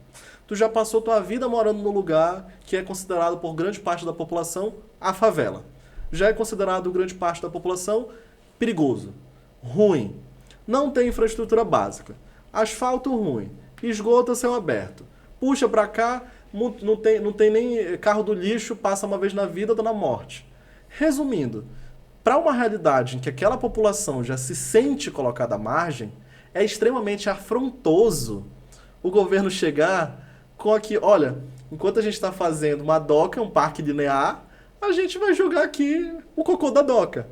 Speaker 3: tu já passou tua vida morando num lugar que é considerado por grande parte da população a favela. Já é considerado grande parte da população perigoso, ruim. Não tem infraestrutura básica. Asfalto ruim. Esgoto a céu aberto. Puxa pra cá, não tem nem carro do lixo, passa uma vez na vida, dá na morte. Resumindo, para uma realidade em que aquela população já se sente colocada à margem, é extremamente afrontoso o governo chegar com aqui, olha, enquanto a gente está fazendo uma doca, um parque linear, a gente vai jogar aqui o cocô da doca.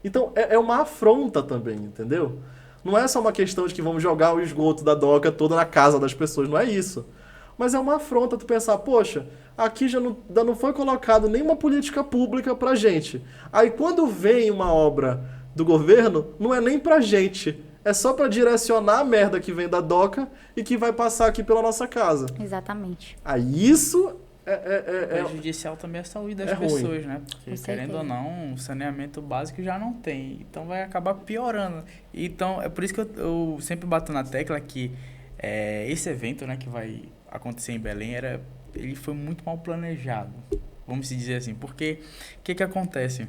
Speaker 3: Então, é uma afronta também, entendeu? Não é só uma questão de que vamos jogar o esgoto da doca toda na casa das pessoas, não é isso. Mas é uma afronta tu pensar, poxa, aqui já não foi colocado nenhuma política pública pra gente. Aí quando vem uma obra do governo, não é nem pra gente. É só pra direcionar a merda que vem da doca e que vai passar aqui pela nossa casa.
Speaker 2: Exatamente.
Speaker 3: Aí isso
Speaker 1: prejudicial também à saúde das
Speaker 3: ruim.
Speaker 1: pessoas, né? Porque,
Speaker 2: Com
Speaker 1: querendo
Speaker 2: certeza.
Speaker 1: ou não, o saneamento básico já não tem. Então, vai acabar piorando. Então, é por isso que eu sempre bato na tecla que esse evento, né, que vai acontecer em Belém, ele foi muito mal planejado. Vamos dizer assim. Porque, o que acontece?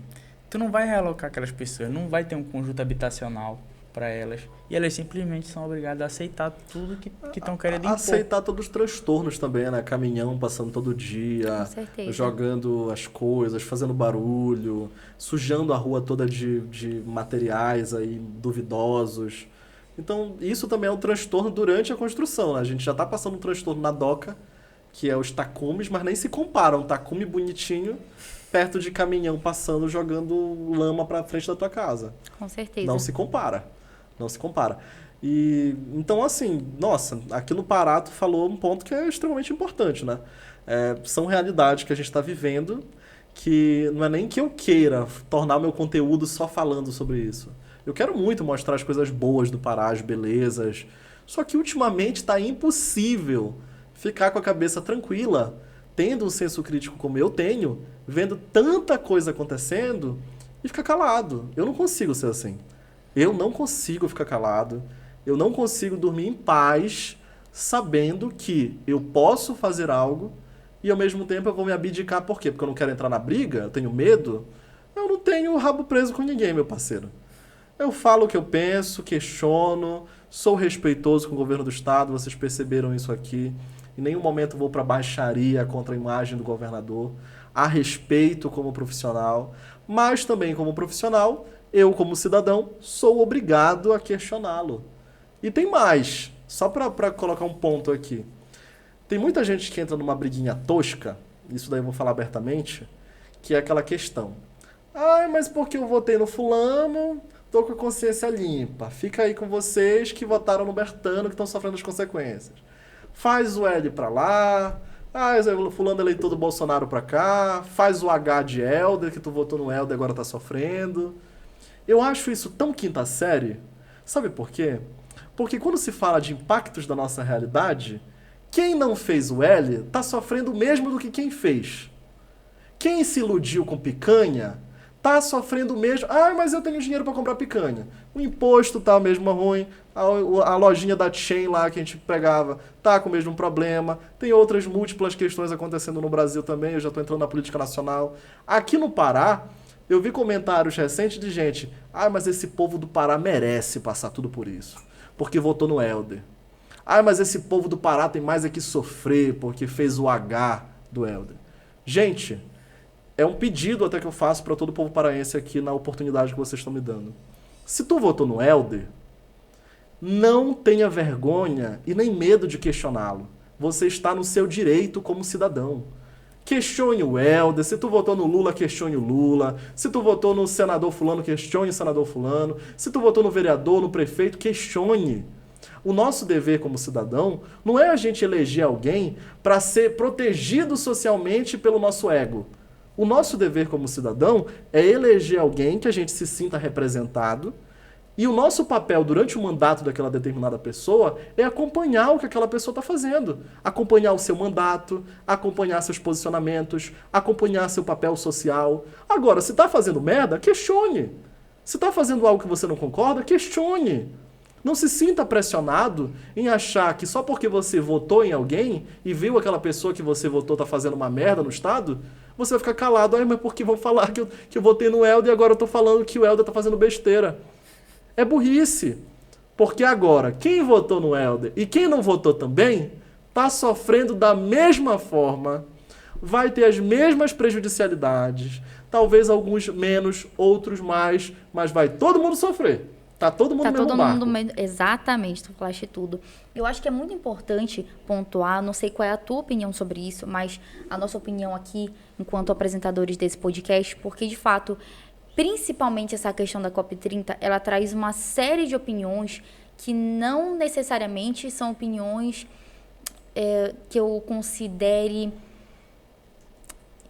Speaker 1: Tu não vai realocar aquelas pessoas, não vai ter um conjunto habitacional para elas. E elas simplesmente são obrigadas a aceitar tudo que estão querendo impor.
Speaker 3: Aceitar todos os transtornos também, né? Caminhão passando todo dia,
Speaker 2: Com certeza.
Speaker 3: jogando as coisas, fazendo barulho, sujando a rua toda de materiais aí duvidosos. Então, isso também é um transtorno durante a construção, né? A gente já está passando um transtorno na doca, que é os tacumes, mas nem se compara um tacume bonitinho perto de caminhão passando, jogando lama para frente da tua casa.
Speaker 2: Com certeza.
Speaker 3: Não se compara. Não se compara. E, então, assim, nossa, aqui no Pará tu falou um ponto que é extremamente importante, né? São realidades que a gente está vivendo que não é nem que eu queira tornar meu conteúdo só falando sobre isso. Eu quero muito mostrar as coisas boas do Pará, as belezas. Só que ultimamente está impossível ficar com a cabeça tranquila, tendo um senso crítico como eu tenho, vendo tanta coisa acontecendo e ficar calado. Eu não consigo ser assim. Eu não consigo ficar calado. Eu não consigo dormir em paz sabendo que eu posso fazer algo e ao mesmo tempo eu vou me abdicar. Por quê? Porque eu não quero entrar na briga? Eu tenho medo? Eu não tenho o rabo preso com ninguém, meu parceiro. Eu falo o que eu penso, questiono, sou respeitoso com o governo do estado, vocês perceberam isso aqui. Em nenhum momento vou para baixaria contra a imagem do governador. Há respeito como profissional, mas também como profissional, eu como cidadão sou obrigado a questioná-lo. E tem mais, só para colocar um ponto aqui. Tem muita gente que entra numa briguinha tosca, isso daí eu vou falar abertamente, que é aquela questão. Ai, mas porque eu votei no fulano, tô com a consciência limpa. Fica aí com vocês que votaram no Bertano, que estão sofrendo as consequências. Faz o L pra lá, o fulano eleitor do Bolsonaro pra cá, faz o H de Helder, que tu votou no Helder e agora tá sofrendo. Eu acho isso tão quinta série. Sabe por quê? Porque quando se fala de impactos da nossa realidade, quem não fez o L tá sofrendo o mesmo do que quem fez. Quem se iludiu com picanha tá sofrendo o mesmo. Ah, mas eu tenho dinheiro para comprar picanha. O imposto tá mesmo ruim. A lojinha da Chain lá que a gente pegava tá com o mesmo problema. Tem outras múltiplas questões acontecendo no Brasil também. Eu já tô entrando na política nacional. Aqui no Pará, eu vi comentários recentes de gente. Ah, mas esse povo do Pará merece passar tudo por isso. Porque votou no Helder. Ah, mas esse povo do Pará tem mais é que sofrer porque fez o H do Helder. Gente, é um pedido até que eu faço para todo o povo paraense aqui na oportunidade que vocês estão me dando. Se tu votou no Helder, não tenha vergonha e nem medo de questioná-lo. Você está no seu direito como cidadão. Questione o Helder. Se tu votou no Lula, questione o Lula. Se tu votou no senador fulano, questione o senador fulano. Se tu votou no vereador, no prefeito, questione. O nosso dever como cidadão não é a gente eleger alguém para ser protegido socialmente pelo nosso ego. O nosso dever como cidadão é eleger alguém que a gente se sinta representado e o nosso papel durante o mandato daquela determinada pessoa é acompanhar o que aquela pessoa está fazendo. Acompanhar o seu mandato, acompanhar seus posicionamentos, acompanhar seu papel social. Agora, se está fazendo merda, questione. Se está fazendo algo que você não concorda, questione. Não se sinta pressionado em achar que só porque você votou em alguém e viu aquela pessoa que você votou tá fazendo uma merda no Estado, você vai ficar calado. Ai, mas por que vão falar que eu votei no Helder e agora eu tô falando que o Helder tá fazendo besteira? É burrice. Porque agora, quem votou no Helder e quem não votou também, tá sofrendo da mesma forma, vai ter as mesmas prejudicialidades, talvez alguns menos, outros mais, mas vai todo mundo sofrer. Tá todo mundo no mesmo barco.
Speaker 2: Exatamente, tu falaste tudo. Eu acho que é muito importante pontuar, não sei qual é a tua opinião sobre isso, mas a nossa opinião aqui, enquanto apresentadores desse podcast, porque de fato, principalmente essa questão da COP30, ela traz uma série de opiniões que não necessariamente são opiniões que eu considere,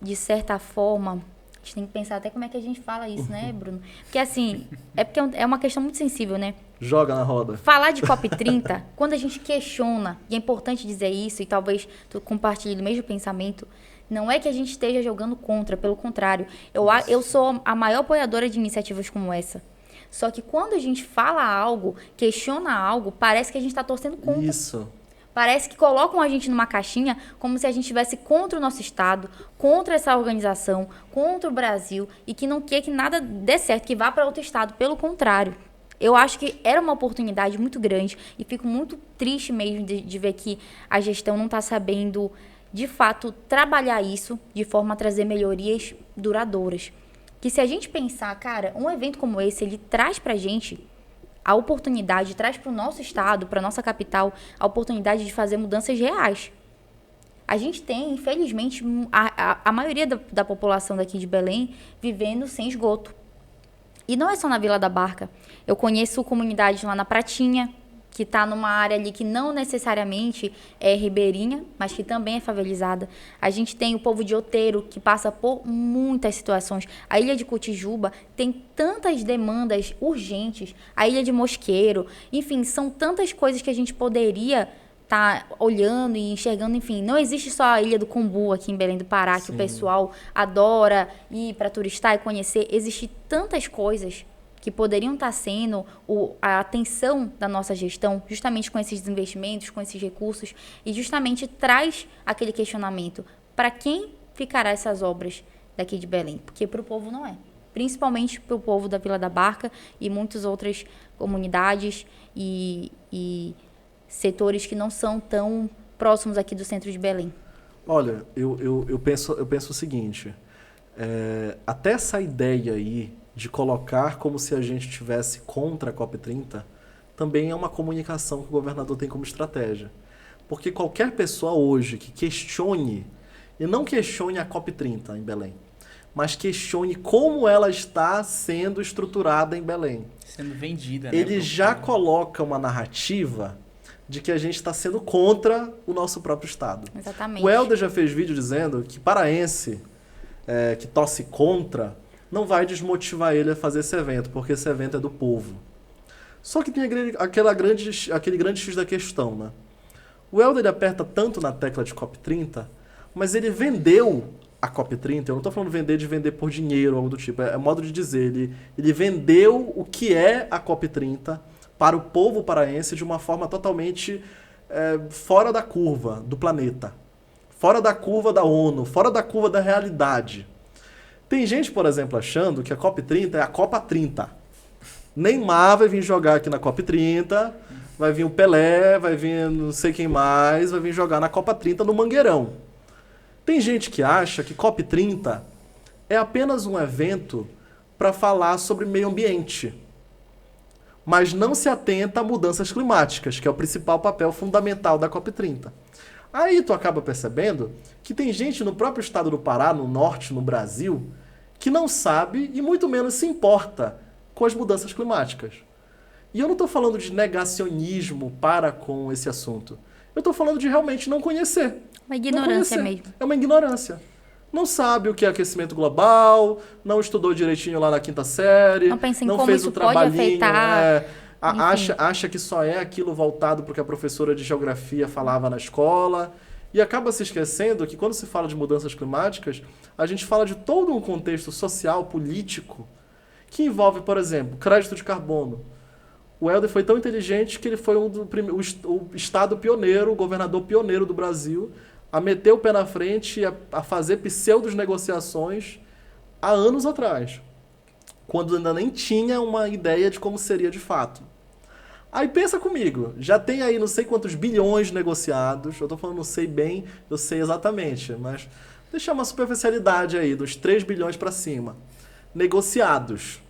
Speaker 2: de certa forma... A gente tem que pensar até como é que a gente fala isso, né, Bruno? Porque assim, porque é uma questão muito sensível, né?
Speaker 3: Joga na roda.
Speaker 2: Falar de COP30, quando a gente questiona, e é importante dizer isso, e talvez tu compartilhe o mesmo pensamento, não é que a gente esteja jogando contra, pelo contrário. Eu sou a maior apoiadora de iniciativas como essa. Só que quando a gente fala algo, questiona algo, parece que a gente está torcendo contra.
Speaker 3: Isso.
Speaker 2: Parece que colocam a gente numa caixinha como se a gente estivesse contra o nosso Estado, contra essa organização, contra o Brasil e que não quer que nada dê certo, que vá para outro Estado. Pelo contrário, eu acho que era uma oportunidade muito grande e fico muito triste mesmo de ver que a gestão não está sabendo, de fato, trabalhar isso de forma a trazer melhorias duradouras. Que se a gente pensar, cara, um evento como esse, ele traz para a gente... a oportunidade, traz para o nosso estado, para a nossa capital, a oportunidade de fazer mudanças reais. A gente tem, infelizmente, a maioria da população daqui de Belém vivendo sem esgoto. E não é só na Vila da Barca. Eu conheço comunidades lá na Pratinha, que está numa área ali que não necessariamente é ribeirinha, mas que também é favelizada. A gente tem o povo de Outeiro, que passa por muitas situações. A Ilha de Cotijuba tem tantas demandas urgentes. A Ilha de Mosqueiro, enfim, são tantas coisas que a gente poderia estar olhando e enxergando. Enfim, não existe só a Ilha do Combu aqui em Belém do Pará, que o pessoal adora ir para turistar e conhecer. Existem tantas coisas que poderiam estar sendo a atenção da nossa gestão, justamente com esses investimentos, com esses recursos, e justamente traz aquele questionamento: para quem ficará essas obras daqui de Belém? Porque para o povo não é. Principalmente para o povo da Vila da Barca e muitas outras comunidades e setores que não são tão próximos aqui do centro de Belém.
Speaker 3: Olha, eu penso o seguinte, até essa ideia aí de colocar como se a gente estivesse contra a COP30, também é uma comunicação que o governador tem como estratégia. Porque qualquer pessoa hoje que questione, e não questione a COP30 em Belém, mas questione como ela está sendo estruturada em Belém.
Speaker 1: Sendo vendida, né?
Speaker 3: Ele já coloca uma narrativa de que a gente está sendo contra o nosso próprio Estado.
Speaker 2: Exatamente.
Speaker 3: O Helder já fez vídeo dizendo que paraense que torce contra não vai desmotivar ele a fazer esse evento, porque esse evento é do povo. Só que tem aquele grande X da questão, né? O Helder ele aperta tanto na tecla de COP30, mas ele vendeu a COP30, eu não estou falando vender por dinheiro ou algo do tipo, é modo de dizer, ele vendeu o que é a COP30 para o povo paraense de uma forma totalmente fora da curva do planeta, fora da curva da ONU, fora da curva da realidade. Tem gente, por exemplo, achando que a COP30 é a Copa 30. Neymar vai vir jogar aqui na COP30, vai vir o Pelé, vai vir não sei quem mais, vai vir jogar na Copa 30 no Mangueirão. Tem gente que acha que COP30 é apenas um evento para falar sobre meio ambiente, mas não se atenta a mudanças climáticas, que é o principal papel fundamental da COP30. Aí tu acaba percebendo que tem gente no próprio estado do Pará, no norte, no Brasil, que não sabe e muito menos se importa com as mudanças climáticas. E eu não estou falando de negacionismo para com esse assunto. Eu estou falando de realmente não conhecer.
Speaker 2: Uma ignorância mesmo.
Speaker 3: É uma ignorância. Não sabe o que é aquecimento global, não estudou direitinho lá na quinta série,
Speaker 2: não pensa em
Speaker 3: não
Speaker 2: como
Speaker 3: fez
Speaker 2: isso
Speaker 3: o trabalhinho,
Speaker 2: pode afetar.
Speaker 3: Acha que só é aquilo voltado porque a professora de geografia falava na escola, e acaba se esquecendo que quando se fala de mudanças climáticas, a gente fala de todo um contexto social, político, que envolve, por exemplo, crédito de carbono. O Helder foi tão inteligente que ele foi o estado pioneiro, o governador pioneiro do Brasil, a meter o pé na frente e a fazer pseudos negociações há anos atrás, quando ainda nem tinha uma ideia de como seria de fato. Aí pensa comigo, já tem aí não sei quantos bilhões negociados, eu tô falando não sei bem, eu sei exatamente, mas deixar uma superficialidade aí, dos 3 bilhões para cima. Negociados.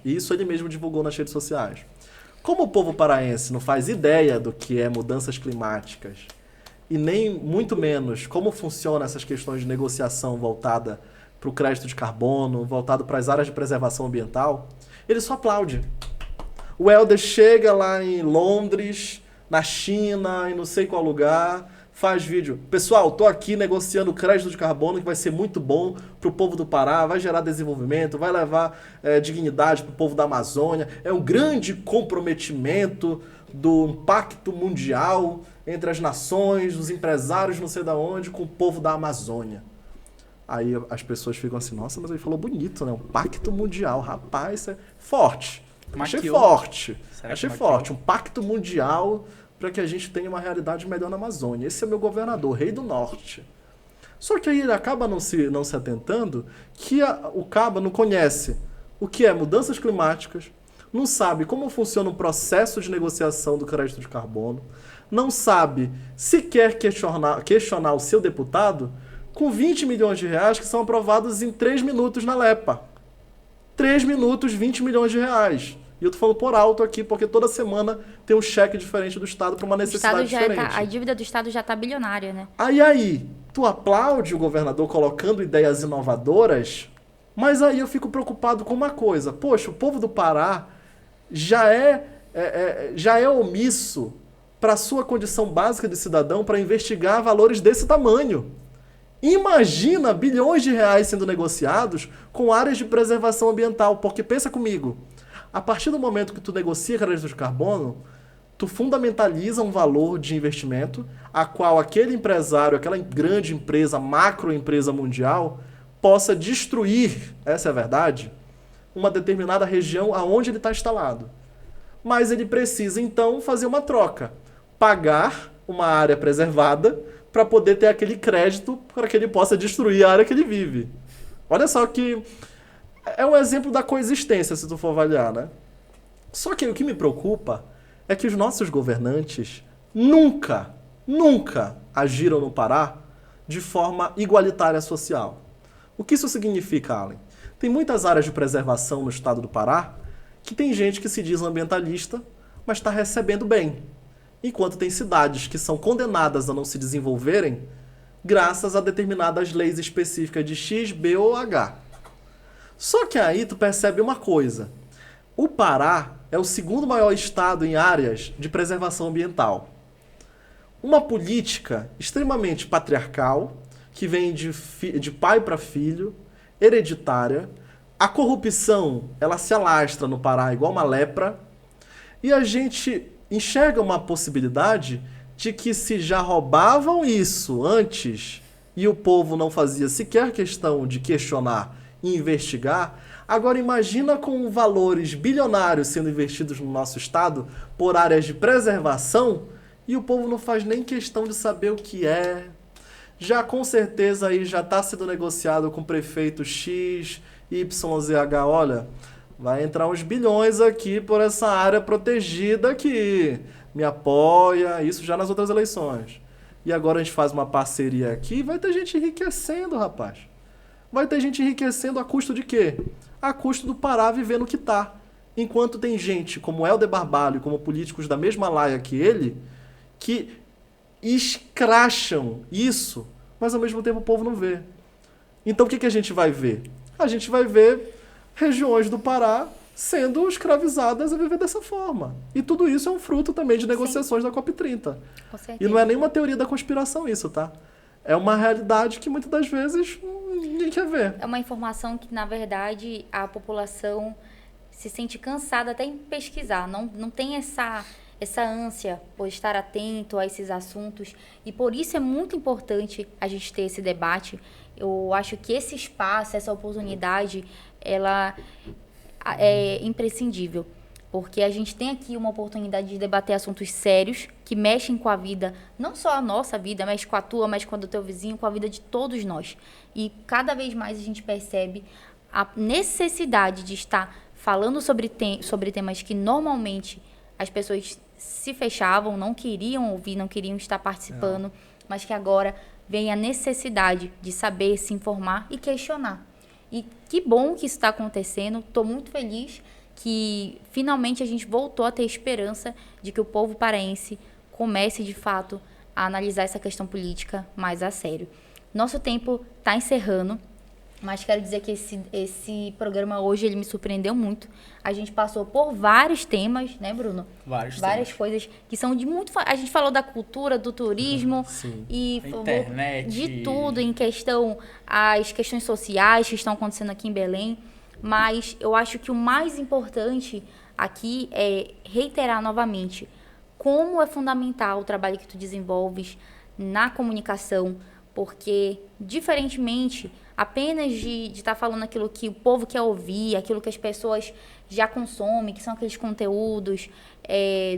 Speaker 3: E isso ele mesmo divulgou nas redes sociais. Como o povo paraense não faz ideia do que é mudanças climáticas, e nem muito menos como funcionam essas questões de negociação voltada para o crédito de carbono, voltado para as áreas de preservação ambiental, ele só aplaude. O Helder chega lá em Londres, na China, em não sei qual lugar, faz vídeo. Pessoal, tô aqui negociando crédito de carbono que vai ser muito bom pro povo do Pará, vai gerar desenvolvimento, vai levar dignidade pro povo da Amazônia. É um grande comprometimento do impacto mundial entre as nações, os empresários não sei da onde, com o povo da Amazônia. Aí as pessoas ficam assim, nossa, mas ele falou bonito, né? Um pacto mundial, rapaz, isso é forte. Achei forte. Achei forte. Um pacto mundial para que a gente tenha uma realidade melhor na Amazônia. Esse é meu governador, rei do norte. Só que aí ele acaba não se atentando que o caba não conhece o que é mudanças climáticas, não sabe como funciona o processo de negociação do crédito de carbono, não sabe sequer questionar o seu deputado com 20 milhões de reais que são aprovados em 3 minutos na LEPA. 3 minutos, 20 milhões de reais. E eu tô falando por alto aqui, porque toda semana tem um cheque diferente do Estado para uma necessidade diferente.
Speaker 2: A dívida do Estado já está bilionária, né?
Speaker 3: Aí, tu aplaude o governador colocando ideias inovadoras, mas aí eu fico preocupado com uma coisa. Poxa, o povo do Pará já é omisso para a sua condição básica de cidadão para investigar valores desse tamanho. Imagina bilhões de reais sendo negociados com áreas de preservação ambiental, porque pensa comigo, a partir do momento que tu negocia crédito de carbono, tu fundamentaliza um valor de investimento a qual aquele empresário, aquela grande empresa, macroempresa mundial, possa destruir, essa é a verdade, uma determinada região aonde ele está instalado. Mas ele precisa, então, fazer uma troca. Pagar uma área preservada para poder ter aquele crédito para que ele possa destruir a área que ele vive. Olha só que é um exemplo da coexistência, se tu for avaliar, né? Só que o que me preocupa é que os nossos governantes nunca agiram no Pará de forma igualitária social. O que isso significa, Allen? Tem muitas áreas de preservação no estado do Pará que tem gente que se diz ambientalista, mas está recebendo bem. Enquanto tem cidades que são condenadas a não se desenvolverem graças a determinadas leis específicas de X, B ou H. Só que aí tu percebe uma coisa. O Pará é o segundo maior estado em áreas de preservação ambiental. Uma política extremamente patriarcal, que vem de pai para filho, hereditária. A corrupção, ela se alastra no Pará igual uma lepra. E a gente enxerga uma possibilidade de que se já roubavam isso antes e o povo não fazia sequer questão de questionar e investigar, agora imagina com valores bilionários sendo investidos no nosso estado por áreas de preservação e o povo não faz nem questão de saber o que é. Já com certeza aí já está sendo negociado com o prefeito X, YZH, olha, vai entrar uns bilhões aqui por essa área protegida aqui. Me apoia, isso já nas outras eleições. E agora a gente faz uma parceria aqui e vai ter gente enriquecendo, rapaz. Vai ter gente enriquecendo a custo de quê? A custo do Pará vivendo o que tá. Enquanto tem gente como Helder Barbalho, como políticos da mesma laia que ele, que escracham isso, mas ao mesmo tempo o povo não vê. Então o que a gente vai ver? A gente vai ver regiões do Pará sendo escravizadas a viver dessa forma. E tudo isso é um fruto também de negociações da COP30.
Speaker 2: Com certeza.
Speaker 3: E não é nenhuma teoria da conspiração isso, tá? É uma realidade que muitas das vezes ninguém quer ver.
Speaker 2: É uma informação que, na verdade, a população se sente cansada até em pesquisar. Não tem essa ânsia por estar atento a esses assuntos. E por isso é muito importante a gente ter esse debate. Eu acho que esse espaço, essa oportunidade, ela é imprescindível. porque a gente tem aqui uma oportunidade de debater assuntos sérios que mexem com a vida, não só a nossa vida, mexe com a tua, mexe com a do teu vizinho, com a vida de todos nós. E cada vez mais a gente percebe a necessidade de estar falando sobre temas que normalmente as pessoas se fechavam, não queriam ouvir, não queriam estar participando, mas que agora vem a necessidade de saber, se informar e questionar. E que bom que isso está acontecendo, estou muito feliz que finalmente a gente voltou a ter esperança de que o povo paraense comece, de fato, a analisar essa questão política mais a sério. Nosso tempo está encerrando, mas quero dizer que esse programa hoje ele me surpreendeu muito. A gente passou por vários temas, né, Bruno? Várias coisas que são de muito... A gente falou da cultura, do turismo e
Speaker 1: internet,
Speaker 2: de tudo em questão, as questões sociais que estão acontecendo aqui em Belém. Mas eu acho que o mais importante aqui é reiterar novamente como é fundamental o trabalho que tu desenvolves na comunicação, porque, diferentemente, apenas de estar falando aquilo que o povo quer ouvir, aquilo que as pessoas já consomem, que são aqueles conteúdos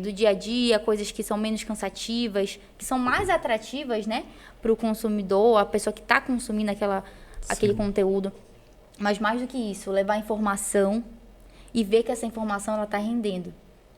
Speaker 2: do dia a dia, coisas que são menos cansativas, que são mais atrativas, né, para o consumidor, a pessoa que está consumindo aquele conteúdo. Mas mais do que isso, levar informação e ver que essa informação ela está rendendo.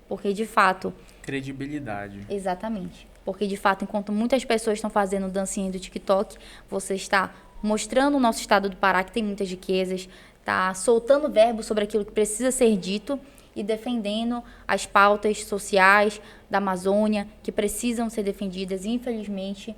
Speaker 2: Porque, de fato...
Speaker 1: Credibilidade.
Speaker 2: Exatamente. Porque, de fato, enquanto muitas pessoas estão fazendo dancinha do TikTok, você está mostrando o nosso estado do Pará, que tem muitas riquezas, está soltando verbo sobre aquilo que precisa ser dito e defendendo as pautas sociais da Amazônia, que precisam ser defendidas. E, infelizmente,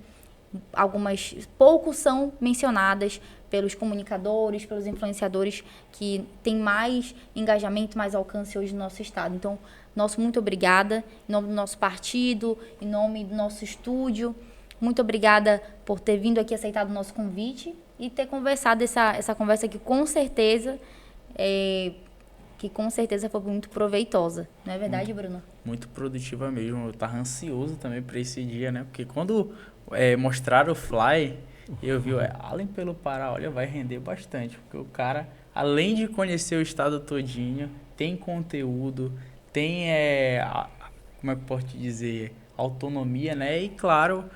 Speaker 2: poucos são mencionadas pelos comunicadores, pelos influenciadores que têm mais engajamento, mais alcance hoje no nosso estado. Então, nosso muito obrigada, em nome do nosso partido, em nome do nosso estúdio. Muito obrigada por ter vindo aqui, aceitado o nosso convite e ter conversado essa conversa que com certeza foi muito proveitosa. Não é verdade, Bruno?
Speaker 1: Muito produtiva mesmo. Eu estava ansioso também para esse dia, né? Porque quando mostraram o Fly... Eu vi, Além pelo Pará, olha, vai render bastante, porque o cara, além de conhecer o estado todinho, tem conteúdo, tem, como é que eu posso te dizer, autonomia, né? E, claro,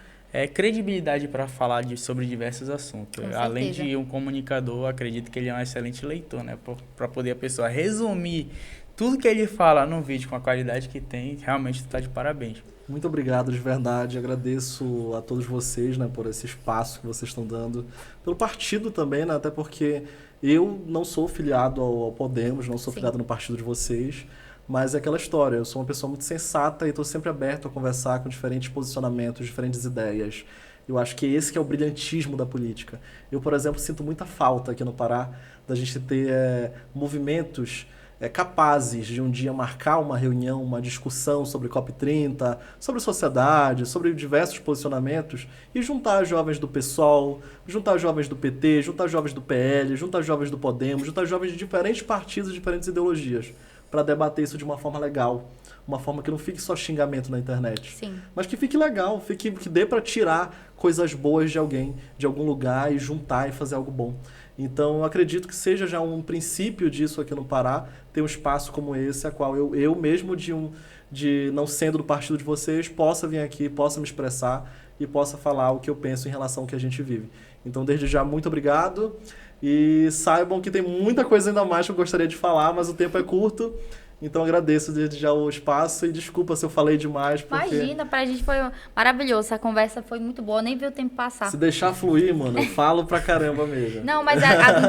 Speaker 1: credibilidade para falar sobre diversos assuntos. Além de um comunicador, acredito que ele é um excelente leitor, né? Para poder a pessoa resumir tudo que ele fala no vídeo com a qualidade que tem, realmente está de parabéns.
Speaker 3: Muito obrigado, de verdade. Agradeço a todos vocês, né, por esse espaço que vocês estão dando. Pelo partido também, né, até porque eu não sou filiado ao Podemos, não sou filiado no partido de vocês, mas é aquela história. Eu sou uma pessoa muito sensata e estou sempre aberto a conversar com diferentes posicionamentos, diferentes ideias. Eu acho que esse que é o brilhantismo da política. Eu, por exemplo, sinto muita falta aqui no Pará da gente ter movimentos capazes de um dia marcar uma reunião, uma discussão sobre COP30, sobre sociedade, sobre diversos posicionamentos e juntar jovens do PSOL, juntar jovens do PT, juntar jovens do PL, juntar jovens do Podemos, juntar jovens de diferentes partidos, diferentes ideologias, para debater isso de uma forma legal, uma forma que não fique só xingamento na internet, mas que fique legal, que dê para tirar coisas boas de alguém, de algum lugar e juntar e fazer algo bom. Então, eu acredito que seja já um princípio disso aqui no Pará, ter um espaço como esse, a qual eu mesmo, de não sendo do partido de vocês, possa vir aqui, possa me expressar e possa falar o que eu penso em relação ao que a gente vive. Então, desde já, muito obrigado. E saibam que tem muita coisa ainda mais que eu gostaria de falar, mas o tempo é curto. Então, agradeço desde já o espaço e desculpa se eu falei demais. Porque...
Speaker 2: Imagina, pra gente foi maravilhoso. Essa conversa foi muito boa, nem vi o tempo passar.
Speaker 3: Se deixar fluir, mano, eu falo pra caramba mesmo.
Speaker 2: Não, mas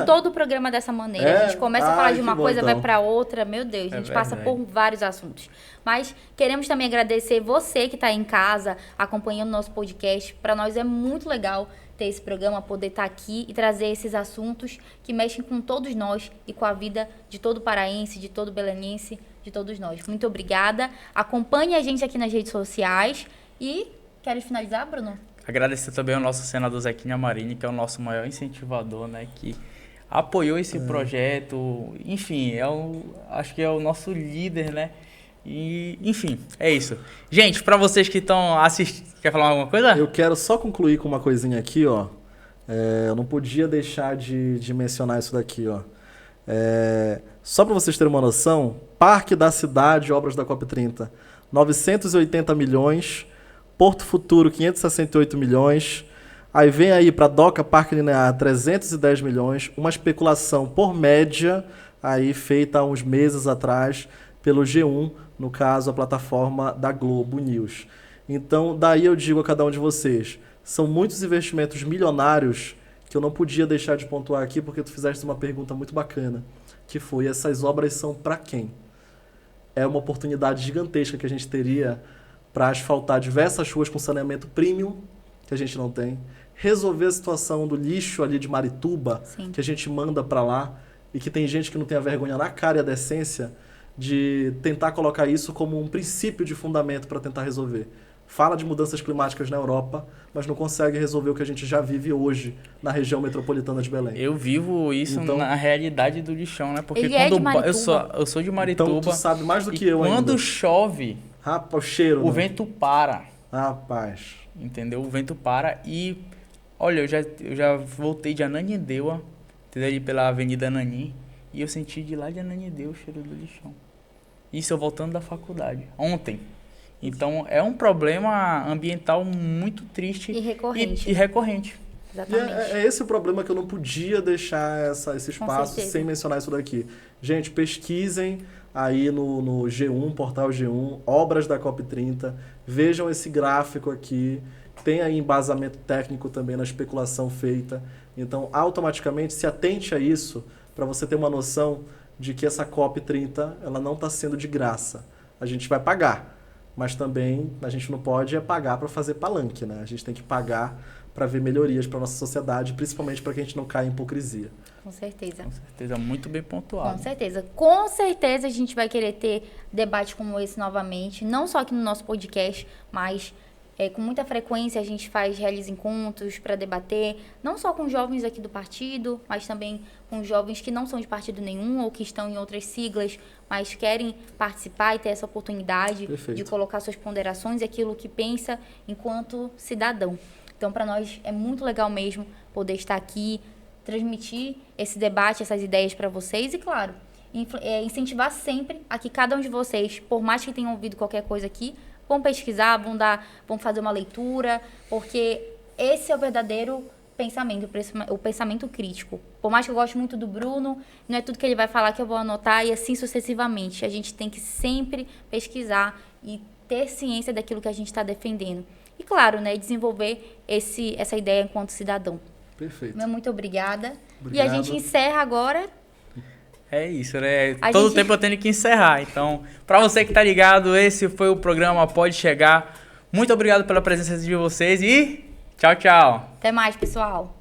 Speaker 2: todo o programa é dessa maneira. A gente começa a falar de uma coisa, vai pra outra. Meu Deus, a gente passa por vários assuntos. Mas queremos também agradecer você que tá aí em casa, acompanhando o nosso podcast. Pra nós é muito legal ter esse programa, poder estar aqui e trazer esses assuntos que mexem com todos nós e com a vida de todo paraense, de todo belenense, de todos nós. Muito obrigada. Acompanhe a gente aqui nas redes sociais e queres finalizar, Bruno?
Speaker 1: Agradecer também ao nosso senador Zequinha Marini, que é o nosso maior incentivador, né, que apoiou esse projeto. Enfim, acho que é o nosso líder, né? E, enfim, é isso. Gente, para vocês que estão assistindo... Quer falar alguma coisa?
Speaker 3: Eu quero só concluir com uma coisinha aqui, ó. Eu não podia deixar de mencionar isso daqui, ó. Só para vocês terem uma noção, Parque da Cidade, obras da COP30, 980 milhões, Porto Futuro, 568 milhões, aí vem aí para Doca Parque Linear, 310 milhões, uma especulação por média, aí feita há uns meses atrás, pelo G1, no caso, a plataforma da Globo News. Então, daí eu digo a cada um de vocês, são muitos investimentos milionários que eu não podia deixar de pontuar aqui, porque tu fizeste uma pergunta muito bacana, que foi, essas obras são para quem? É uma oportunidade gigantesca que a gente teria para asfaltar diversas ruas com saneamento premium, que a gente não tem, resolver a situação do lixo ali de Marituba,
Speaker 2: Sim.
Speaker 3: que a gente manda para lá, e que tem gente que não tem a vergonha na cara e a decência de tentar colocar isso como um princípio de fundamento para tentar resolver. Fala de mudanças climáticas na Europa, mas não consegue resolver o que a gente já vive hoje na região metropolitana de Belém.
Speaker 1: Eu vivo isso
Speaker 3: Então,
Speaker 1: na realidade do lixão, né? Porque
Speaker 2: ele é de
Speaker 1: quando
Speaker 2: Marituba.
Speaker 1: eu sou de Marituba.
Speaker 3: Então tu sabe mais do que
Speaker 1: e
Speaker 3: eu
Speaker 1: quando
Speaker 3: ainda.
Speaker 1: chove,
Speaker 3: Rapaz, o cheiro.
Speaker 1: o
Speaker 3: né?
Speaker 1: vento para,
Speaker 3: Rapaz.
Speaker 1: entendeu? O vento para e olha, eu já voltei de Ananindeua, entendeu? Ali pela Avenida Ananin, e eu senti de lá de Ananindeua o cheiro do lixão. Isso eu voltando da faculdade ontem. Então, é um problema ambiental muito triste
Speaker 2: E recorrente.
Speaker 1: e recorrente.
Speaker 3: E
Speaker 2: Exatamente.
Speaker 3: é esse o problema que eu não podia deixar esse espaço
Speaker 2: certeza.
Speaker 3: sem mencionar isso daqui. Gente, pesquisem aí no G1, portal G1, obras da COP30, vejam esse gráfico aqui, tem aí embasamento técnico também na especulação feita. Então, automaticamente, se atente a isso para você ter uma noção de que essa COP30 ela não está sendo de graça. A gente vai pagar. Mas também a gente não pode pagar para fazer palanque, né? A gente tem que pagar para ver melhorias para nossa sociedade, principalmente para que a gente não caia em hipocrisia.
Speaker 2: Com certeza.
Speaker 1: Com certeza, muito bem pontuado.
Speaker 2: Com certeza. Com certeza a gente vai querer ter debate como esse novamente, não só aqui no nosso podcast, mas com muita frequência a gente realiza encontros para debater, não só com jovens aqui do partido, mas também com jovens que não são de partido nenhum ou que estão em outras siglas, mas querem participar e ter essa oportunidade
Speaker 3: Perfeito.
Speaker 2: de colocar suas ponderações e aquilo que pensa enquanto cidadão. Então, para nós é muito legal mesmo poder estar aqui, transmitir esse debate, essas ideias para vocês e, claro, incentivar sempre a que cada um de vocês, por mais que tenham ouvido qualquer coisa aqui, vão pesquisar, vão fazer uma leitura, porque esse é o verdadeiro pensamento, o pensamento crítico. Por mais que eu goste muito do Bruno, não é tudo que ele vai falar que eu vou anotar e assim sucessivamente. A gente tem que sempre pesquisar e ter ciência daquilo que a gente está defendendo. E, claro, né, desenvolver essa ideia enquanto cidadão.
Speaker 3: Perfeito.
Speaker 2: Muito obrigada.
Speaker 3: Obrigado.
Speaker 2: E a gente encerra agora.
Speaker 1: É isso, né?
Speaker 2: A
Speaker 1: Todo
Speaker 2: gente-
Speaker 1: tempo eu tenho que encerrar. Então, pra você que tá ligado, esse foi o programa Pode Chegar. Muito obrigado pela presença de vocês e tchau, tchau.
Speaker 2: Até mais, pessoal.